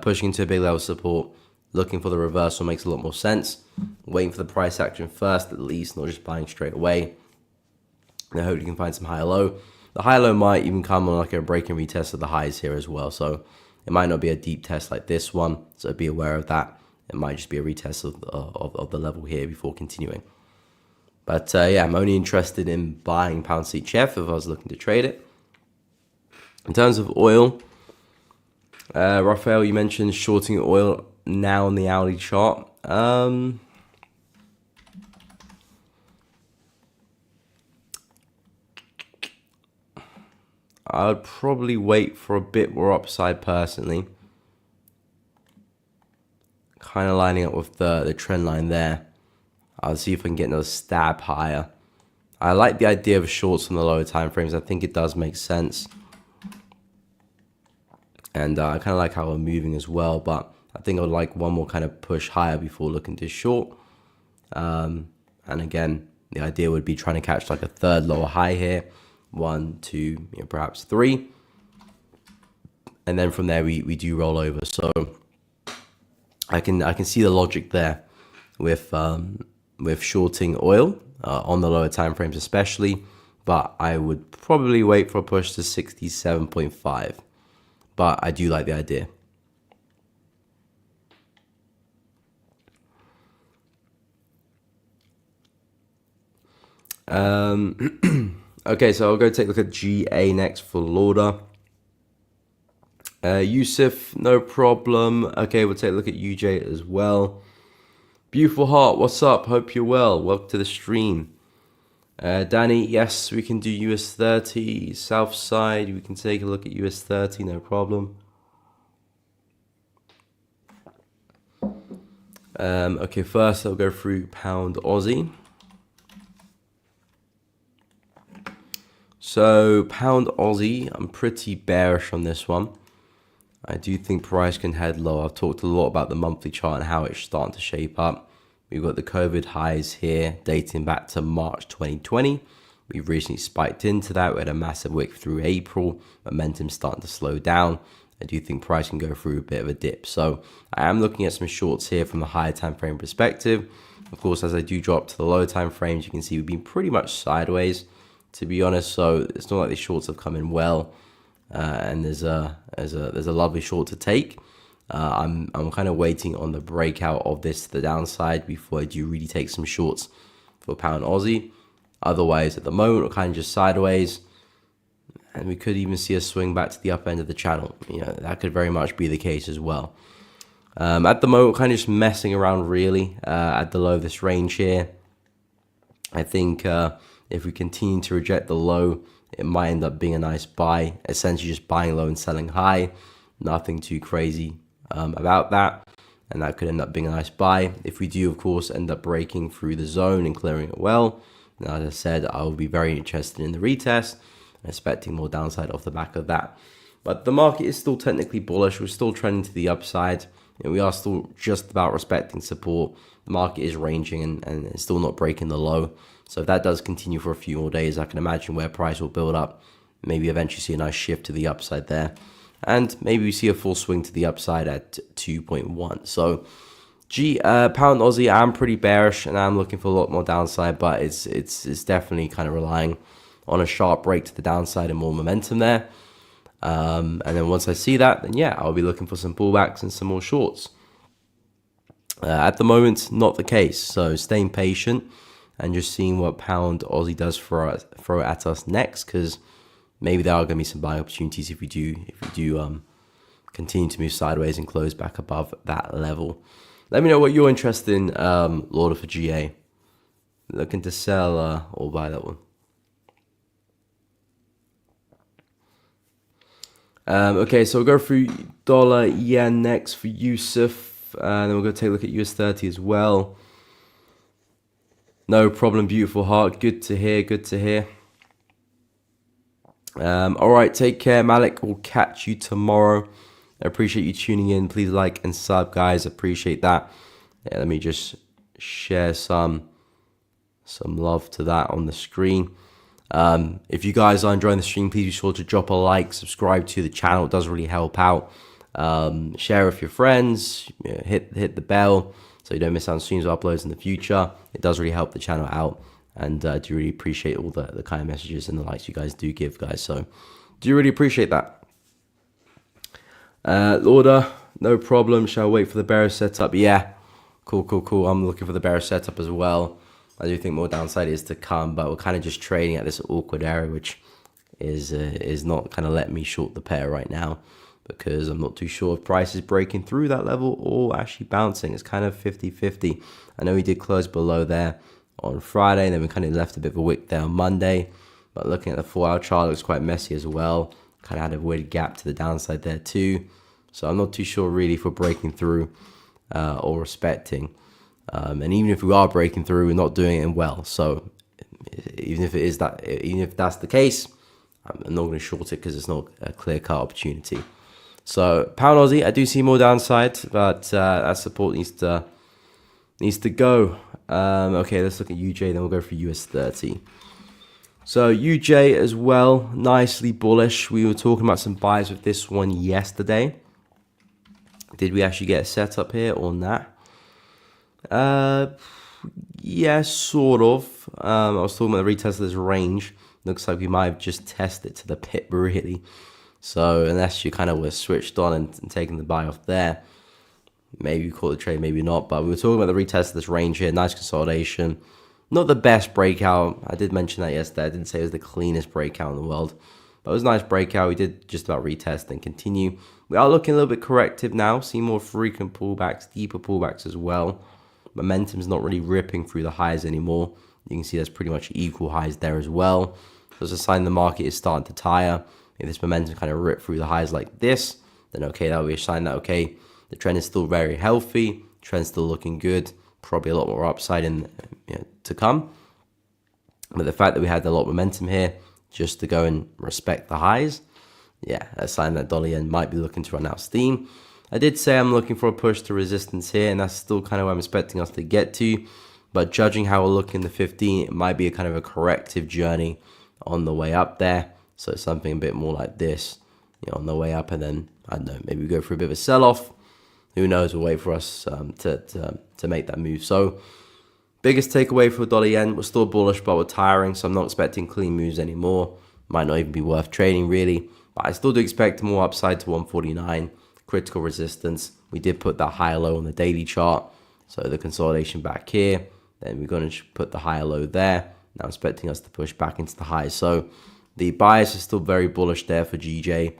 Pushing into a big level of support. Looking for the reversal makes a lot more sense. Waiting for the price action first, at least, not just buying straight away. And I hope you can find some higher low. The higher low might even come on like a break and retest of the highs here as well. So it might not be a deep test like this one. So be aware of that. It might just be a retest of the level here before continuing. But yeah, I'm only interested in buying pound CHF if I was looking to trade it. In terms of oil, Raphael, you mentioned shorting oil now on the hourly chart. I would probably wait for a bit more upside personally. Kind of lining up with the trend line there. I'll see if I can get another stab higher. I like the idea of shorts on the lower time frames. I think it does make sense. And I kind of like how we're moving as well, but I think I would like one more kind of push higher before looking to short. And again, the idea would be trying to catch like a third lower high here. 1, 2, perhaps 3. And then from there we do roll over. So I can see the logic there with shorting oil on the lower time frames especially, but I would probably wait for a push to 67.5. But I do like the idea. Okay, so I'll go take a look at GA next for Lauder. Yusuf, no problem. Okay, we'll take a look at UJ as well. Beautiful Heart, what's up? Hope you're well. Welcome to the stream. Danny, yes, we can do US 30. South side, we can take a look at US 30, no problem. Okay, first I'll go through Pound Aussie. So Pound Aussie, I'm pretty bearish on this one. I do think price can head low. I've talked a lot about the monthly chart and how it's starting to shape up. We've got the COVID highs here dating back to March 2020. We've recently spiked into that. We had a massive wick through April. Momentum starting to slow down. I do think price can go through a bit of a dip. So I am looking at some shorts here from a higher time frame perspective. Of course, as I do drop to the lower time frames, you can see we've been pretty much sideways, to be honest. So it's not like these shorts have come in well. And there's a lovely short to take. I'm kind of waiting on the breakout of this to the downside before I do really take some shorts for Pound Aussie. Otherwise, at the moment, we're kind of just sideways, and we could even see a swing back to the upper end of the channel. That could very much be the case as well. At the moment, we're kind of just messing around really at the low of this range here. I think if we continue to reject the low, it might end up being a nice buy, essentially just buying low and selling high. Nothing too crazy about that, and that could end up being a nice buy. If we do, of course, end up breaking through the zone and clearing it well, now, as I said, I will be very interested in the retest and expecting more downside off the back of that. But the market is still technically bullish. We're still trending to the upside, and we are still just about respecting support. The market is ranging and it's still not breaking the low. So if that does continue for a few more days, I can imagine where price will build up. Maybe eventually see a nice shift to the upside there. And maybe we see a full swing to the upside at 2.1. So Pound Aussie, I'm pretty bearish and I'm looking for a lot more downside, but it's definitely kind of relying on a sharp break to the downside and more momentum there. And then once I see that, then yeah, I'll be looking for some pullbacks and some more shorts. At the moment, not the case. So staying patient and just seeing what Pound Aussie does throw at us next, because maybe there are going to be some buying opportunities if we do continue to move sideways and close back above that level. Let me know what you're interested in, Lauder, for GA. Looking to sell or buy that one. Okay, so we'll go through dollar yen next for Yusuf, and then we'll go take a look at US 30 as well. No problem, beautiful heart. Good to hear. Good to hear. All right, take care, Malik. We'll catch you tomorrow. I appreciate you tuning in. Please like and sub, guys. Appreciate that. Yeah, let me just share some love to that on the screen. If you guys are enjoying the stream, please be sure to drop a like, subscribe to the channel. It does really help out. Share with your friends. Hit the bell so you don't miss out on streams or uploads in the future. It does really help the channel out. And I do really appreciate all the kind of messages and the likes you guys do give, guys. So do really appreciate that. Lauder, no problem. Shall I wait for the bearish setup? Yeah. Cool. I'm looking for the bearish setup as well. I do think more downside is to come, but we're kind of just trading at this awkward area, which is not kind of letting me short the pair right now, because I'm not too sure if price is breaking through that level or actually bouncing. It's kind of 50-50. I know we did close below there on Friday, and then we kind of left a bit of a wick there on Monday, but looking at the 4-hour chart, it looks quite messy as well. Kind of had a weird gap to the downside there too, so I'm not too sure really if we're breaking through or respecting, and even if we are breaking through, we're not doing it well. So even if it is that, even if that's the case, I'm not going to short it because it's not a clear-cut opportunity. So pound Aussie, I do see more downside, but that support needs to go. Okay, let's look at UJ, then we'll go for US 30. So UJ as well, nicely bullish. We were talking about some buys with this one yesterday. Did we actually get a setup here or not? Yeah, sort of. I was talking about the retest of this range. Looks like we might have just tested it to the pit, really. So unless you kind of were switched on and taking the buy off there, maybe you call the trade, maybe not. But we were talking about the retest of this range here. Nice consolidation. Not the best breakout. I did mention that yesterday. I didn't say it was the cleanest breakout in the world. But it was a nice breakout. We did just about retest and continue. We are looking a little bit corrective now. See more frequent pullbacks, deeper pullbacks as well. Momentum's not really ripping through the highs anymore. You can see there's pretty much equal highs there as well. So it's a sign the market is starting to tire. If this momentum kind of rip through the highs like this, then okay, that will be a sign that, okay, the trend is still very healthy. Trend's still looking good. Probably a lot more upside to come. But the fact that we had a lot of momentum here just to go and respect the highs, yeah, a sign that dollar yen might be looking to run out of steam. I did say I'm looking for a push to resistance here, and that's still kind of where I'm expecting us to get to. But judging how we're looking the 15, it might be a kind of a corrective journey on the way up there. So something a bit more like this, on the way up, and then, I don't know, maybe we go for a bit of a sell-off. Who knows, we'll wait for us to make that move. So biggest takeaway for dollar yen, we're still bullish, but we're tiring, so I'm not expecting clean moves anymore. Might not even be worth trading, really. But I still do expect more upside to 149. Critical resistance. We did put that higher low on the daily chart. So the consolidation back here. Then we're going to put the higher low there. Now expecting us to push back into the highs. So the bias is still very bullish there for GJ.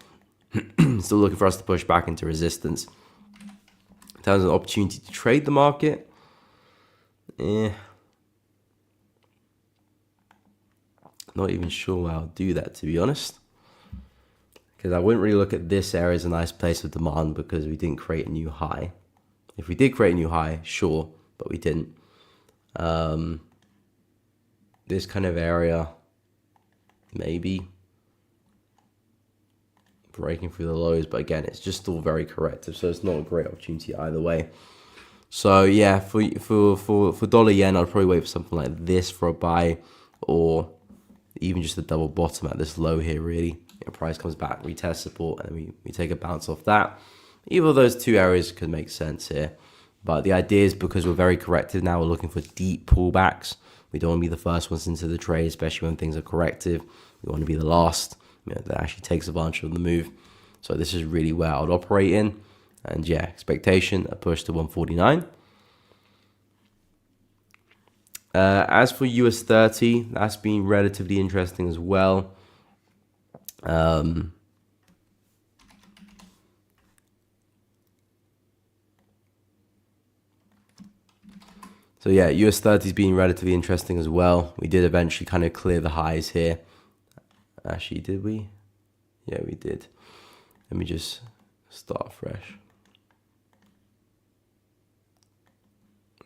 Still looking for us to push back into resistance. In terms of opportunity to trade the market, not even sure I'll do that, to be honest. Because I wouldn't really look at this area as a nice place of demand because we didn't create a new high. If we did create a new high, sure, but we didn't. This kind of area, maybe breaking through the lows, but again, it's just still very corrective, so it's not a great opportunity either way. So yeah, for dollar yen, I'd probably wait for something like this for a buy, or even just a double bottom at this low here, really. Price comes back, retest support, and then we take a bounce off that. Either of those two areas could make sense here. But the idea is, because we're very corrective now, we're looking for deep pullbacks. We don't want to be the first ones into the trade, especially when things are corrective. We want to be the last that actually takes advantage of the move. So this is really where I would operate in. And yeah, expectation, a push to 149. As for US 30, that's been relatively interesting as well. So yeah, US 30 has been relatively interesting as well. We did eventually kind of clear the highs here. Actually, did we? Yeah, we did. Let me just start fresh.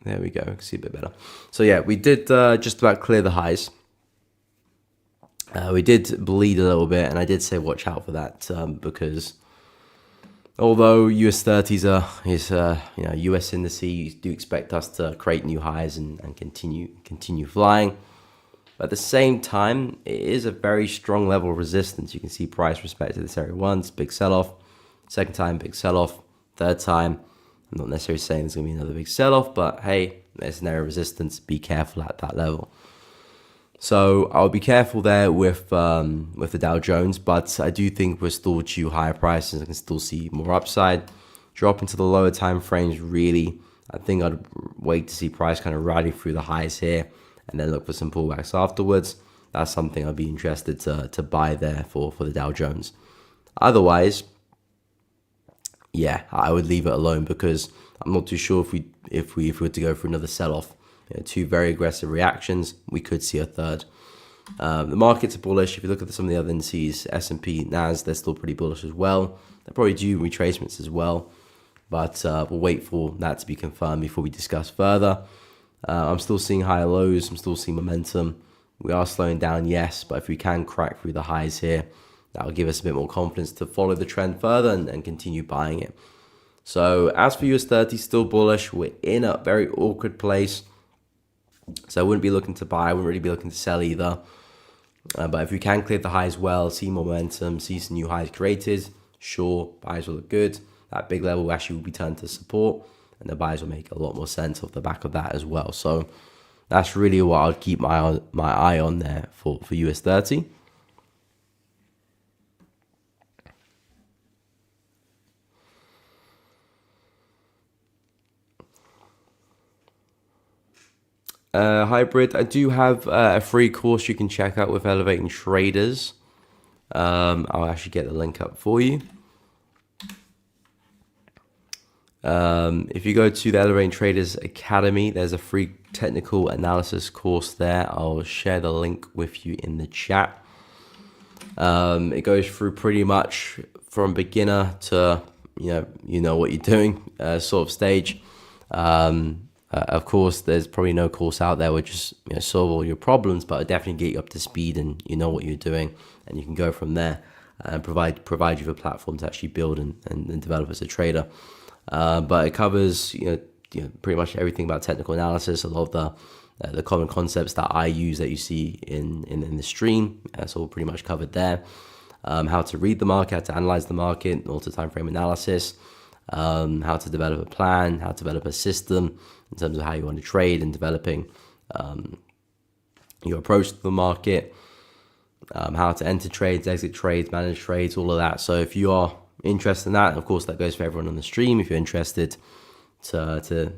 There we go. I can see a bit better. So yeah, we did just about clear the highs. We did bleed a little bit, and I did say watch out for that because although US 30s are US indices do expect us to create new highs and continue flying. But at the same time, it is a very strong level of resistance. You can see price respect to this area once, big sell-off. Second time, big sell-off. Third time, I'm not necessarily saying there's going to be another big sell-off, but hey, there's an area of resistance. Be careful at that level. So I'll be careful there with the Dow Jones, but I do think we're still due higher prices. I can still see more upside. Drop into the lower time frames, really. I think I'd wait to see price kind of riding through the highs here and then look for some pullbacks afterwards. That's something I'd be interested to buy there for the Dow Jones. Otherwise, yeah, I would leave it alone because I'm not too sure if we were to go for another sell-off. Two very aggressive reactions, we could see a third. The markets are bullish. If you look at some of the other indices, S&P, NAS, they're still pretty bullish as well. They're probably due retracements as well, but we'll wait for that to be confirmed before we discuss further. I'm still seeing higher lows. I'm still seeing momentum, We are slowing down, yes, but if we can crack through the highs here, that will give us a bit more confidence to follow the trend further and continue buying it. So as for US 30, still bullish. We're in a very awkward place. So I wouldn't be looking to buy. I wouldn't really be looking to sell either. But if we can clear the highs well, see momentum, see some new highs created, sure, buys will look good. That big level actually will be turned to support, and the buys will make a lot more sense off the back of that as well. So that's really what I'd keep my eye on there for US 30. Hybrid, I do have a free course you can check out with Elevating Traders. I'll actually get the link up for you. If you go to the Elevating Traders Academy, there's a free technical analysis course there. I'll share the link with you in the chat. It goes through pretty much from beginner to you know what you're doing sort of stage. Of course, there's probably no course out there which just solve all your problems, but it'll definitely get you up to speed and you know what you're doing, and you can go from there and provide you with a platform to actually build and develop as a trader. But it covers pretty much everything about technical analysis, a lot of the common concepts that I use that you see in the stream. That's all pretty much covered there. How to read the market, how to analyze the market, also time frame analysis. How to develop a plan, how to develop a system in terms of how you want to trade, and developing your approach to the market, how to enter trades, exit trades, manage trades, all of that. So if you are interested in that, of course that goes for everyone on the stream. If you're interested to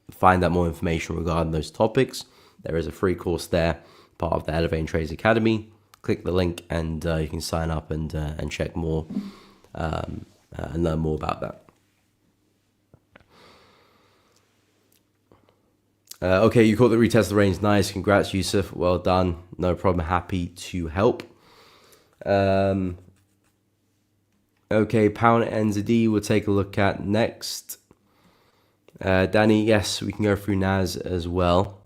find out more information regarding those topics, there is a free course there, part of the Elevating Traders Academy. Click the link and you can sign up and check more and learn more about that. Okay, you caught the retest the range. Nice. Congrats, Yusuf. Well done. No problem. Happy to help. Okay, pound NZD we'll take a look at next. Danny, yes, we can go through NAS as well.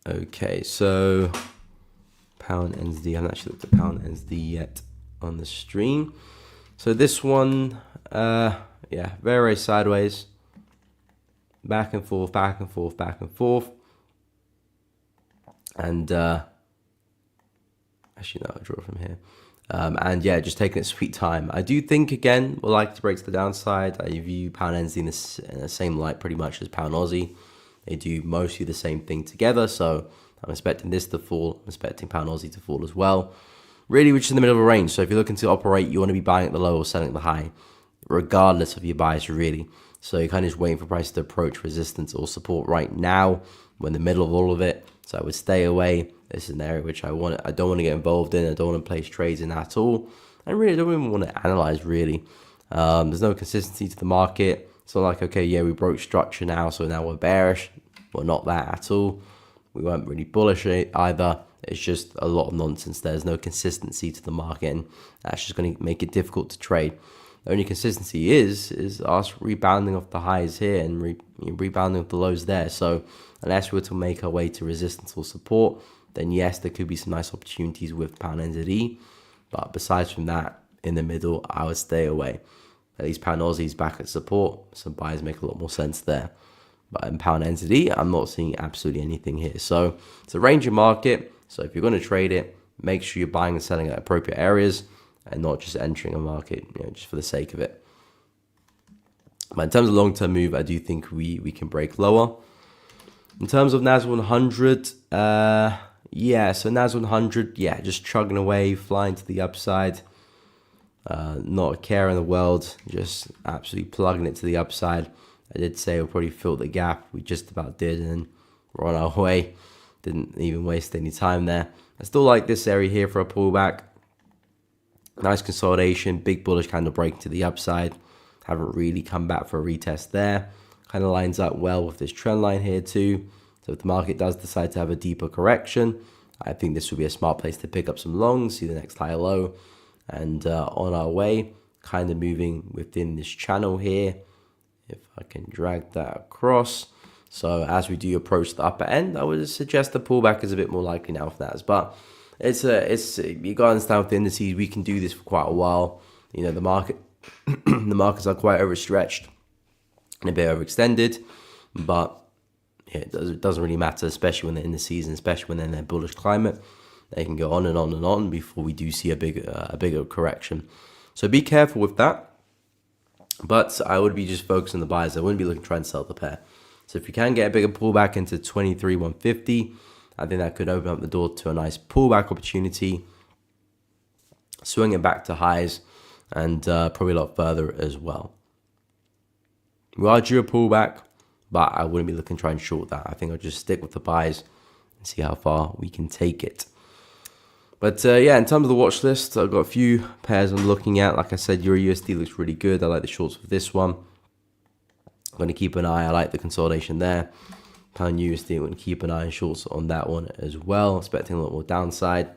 Okay, so pound NZD. I haven't actually looked at pound NZD yet on the stream. So this one, yeah, very sideways, back and forth, back and forth, back and forth, and actually no, I'll draw from here, and yeah, just taking its sweet time. I do think again we'll like to break to the downside. I view pound NZD in the same light pretty much as pound Aussie. They do mostly the same thing together, so I'm expecting this to fall. I'm expecting pound Aussie to fall as well. Really, which is in the middle of a range. So if you're looking to operate, you want to be buying at the low or selling at the high, regardless of your bias, really. So you're kind of just waiting for prices to approach resistance or support. Right now, we're in the middle of all of it, so I would stay away. This is an area which I don't want to get involved in. I don't want to place trades in at all. I really don't even want to analyze, really. There's no consistency to the market. It's not like, okay, yeah, we broke structure now, so now we're bearish. We're not that at all. We weren't really bullish either. It's just a lot of nonsense. There's no consistency to the market, and that's just going to make it difficult to trade. The only consistency is us rebounding off the highs here and rebounding off the lows there. So unless we were to make our way to resistance or support, then yes, there could be some nice opportunities with pound NZD. But besides from that, in the middle, I would stay away. At least pound Aussie is back at support. Some buys make a lot more sense there. But in pound NZD, I'm not seeing absolutely anything here. So it's a range of market. So if you're going to trade it, make sure you're buying and selling at appropriate areas and not just entering a market, just for the sake of it. But in terms of long-term move, I do think we can break lower. In terms of NAS 100, yeah, so NAS 100, yeah, just chugging away, flying to the upside. Not a care in the world, just absolutely plugging it to the upside. I did say we'll probably fill the gap. We just about did, and we're on our way. Didn't even waste any time there. I still like this area here for a pullback. Nice consolidation, big bullish candle breaking to the upside. Haven't really come back for a retest there. Kind of lines up well with this trend line here too. So if the market does decide to have a deeper correction, I think this would be a smart place to pick up some longs, see the next high low, and on our way, kind of moving within this channel here. if I can drag that across. So as we do approach the upper end, I would suggest the pullback is a bit more likely now for that. But you got to understand with the indices, we can do this for quite a while. You know, the markets are quite overstretched and a bit overextended, but yeah, it doesn't really matter, especially when they're in the season, especially when they're in their bullish climate. They can go on and on and on before we do see a bigger correction. So be careful with that. But I would be just focusing on the buys. I wouldn't be looking to try and sell the pair. So if you can get a bigger pullback into 23,150, I think that could open up the door to a nice pullback opportunity, swing it back to highs, and probably a lot further as well. We are due a pullback, but I wouldn't be looking to try and short that. I think I'll just stick with the buys and see how far we can take it. But yeah, in terms of the watch list, I've got a few pairs I'm looking at. Like I said, Euro USD looks really good. I like the shorts for this one. I'm going to keep an eye. I like the consolidation there. Pound USD, I'm going to keep an eye on shorts on that one as well. Expecting a lot more downside.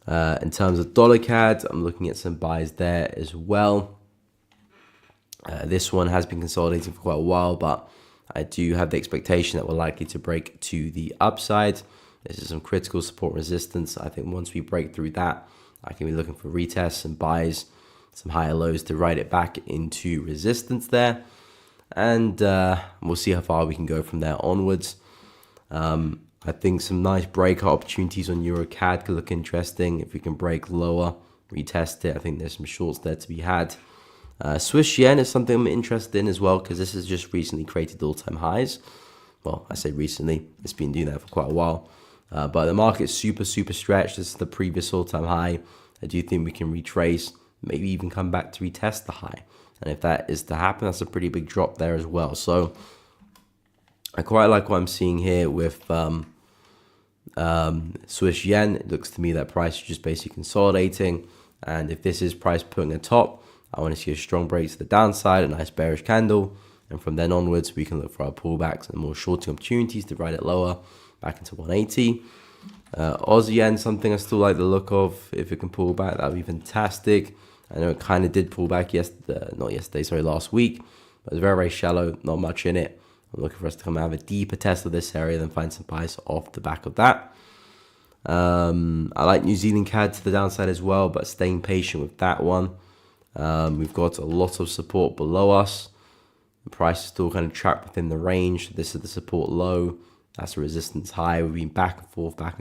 In terms of dollar CAD, I'm looking at some buys there as well. This one has been consolidating for quite a while, but I do have the expectation that we're likely to break to the upside. This is some critical support resistance. I think once we break through that, I can be looking for retests and buys, some higher lows to ride it back into resistance there. And we'll see how far we can go from there onwards. I think some nice breakout opportunities on Euro CAD could look interesting. If we can break lower, retest it, I think there's some shorts there to be had. Swiss yen is something I'm interested in as well, because this has just recently created all-time highs. Well, I say recently, it's been doing that for quite a while. But the market's super stretched. This is the previous all-time high. I do think we can retrace, maybe even come back to retest the high. And if that is to happen, that's a pretty big drop there as well. So I quite like what I'm seeing here with Swiss yen. It looks to me that price is just basically consolidating. And if this is price putting a top, I want to see a strong break to the downside, a nice bearish candle. And from then onwards, we can look for our pullbacks and more shorting opportunities to ride it lower, back into 180. Aussie yen, something I still like the look of. If it can pull back, that would be fantastic. I know it kind of did pull back last week. But it's very shallow, not much in it. I'm looking for us to come and have a deeper test of this area, then find some buys off the back of that. I like New Zealand CAD to the downside as well, but staying patient with that one. We've got a lot of support below us. The price is still kind of trapped within the range. This is the support low. That's the resistance high. We've been back and forth. I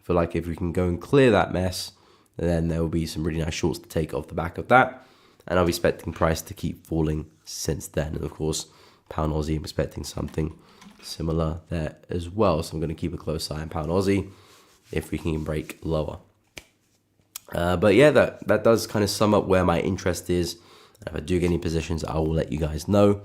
feel like if we can go and clear that mess, then there will be some really nice shorts to take off the back of that. And I'll be expecting price to keep falling since then. And of course, pound Aussie, I'm expecting something similar there as well. So I'm going to keep a close eye on pound Aussie if we can break lower. But yeah, that does kind of sum up where my interest is. If I do get any positions, I will let you guys know.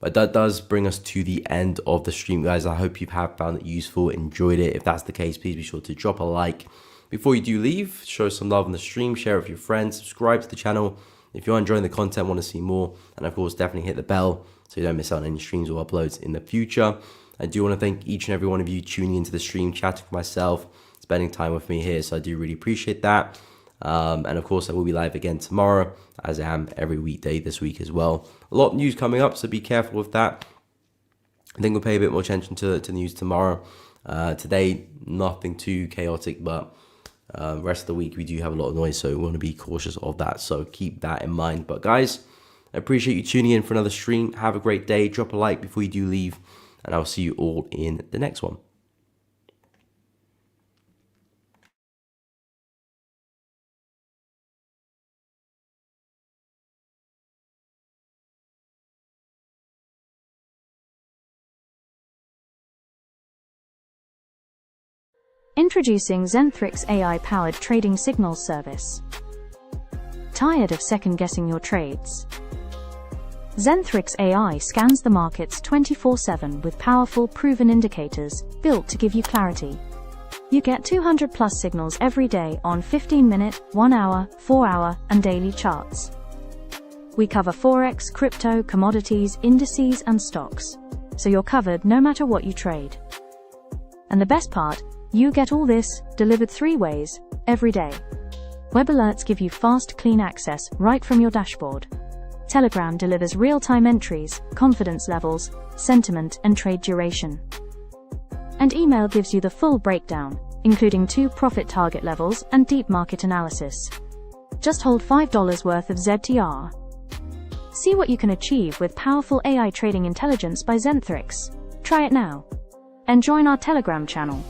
But that does bring us to the end of the stream, guys. I hope you have found it useful, enjoyed it. If that's the case, please be sure to drop a like. Before you do leave, show some love on the stream, share it with your friends, subscribe to the channel if you're enjoying the content, want to see more. And of course, definitely hit the bell so you don't miss out on any streams or uploads in the future. I do want to thank each and every one of you tuning into the stream, chatting with myself, spending time with me here. So I do really appreciate that. And of course, I will be live again tomorrow, as I am every weekday this week as well. A lot of news coming up, so be careful with that. I think we'll pay a bit more attention to the news tomorrow. Today, nothing too chaotic, but rest of the week we do have a lot of noise, so we want to be cautious of that. So keep that in mind. But guys, I appreciate you tuning in for another stream. Have a great day. Drop a like before you do leave, and I'll see you all in the next one. Introducing Zentrix AI-powered trading signal service. Tired of second-guessing your trades? Zentrix AI scans the markets 24/7 with powerful, proven indicators built to give you clarity. You get 200+ signals every day on 15-minute, 1-hour, 4-hour, and daily charts. We cover Forex, crypto, commodities, indices, and stocks, so you're covered no matter what you trade. And the best part, you get all this delivered 3 ways, every day. Web alerts give you fast, clean access right from your dashboard. Telegram delivers real-time entries, confidence levels, sentiment, and trade duration. And email gives you the full breakdown, including 2 profit target levels and deep market analysis. Just hold $5 worth of ZTR. See what you can achieve with powerful AI trading intelligence by Zentrix. Try it now. And join our Telegram channel.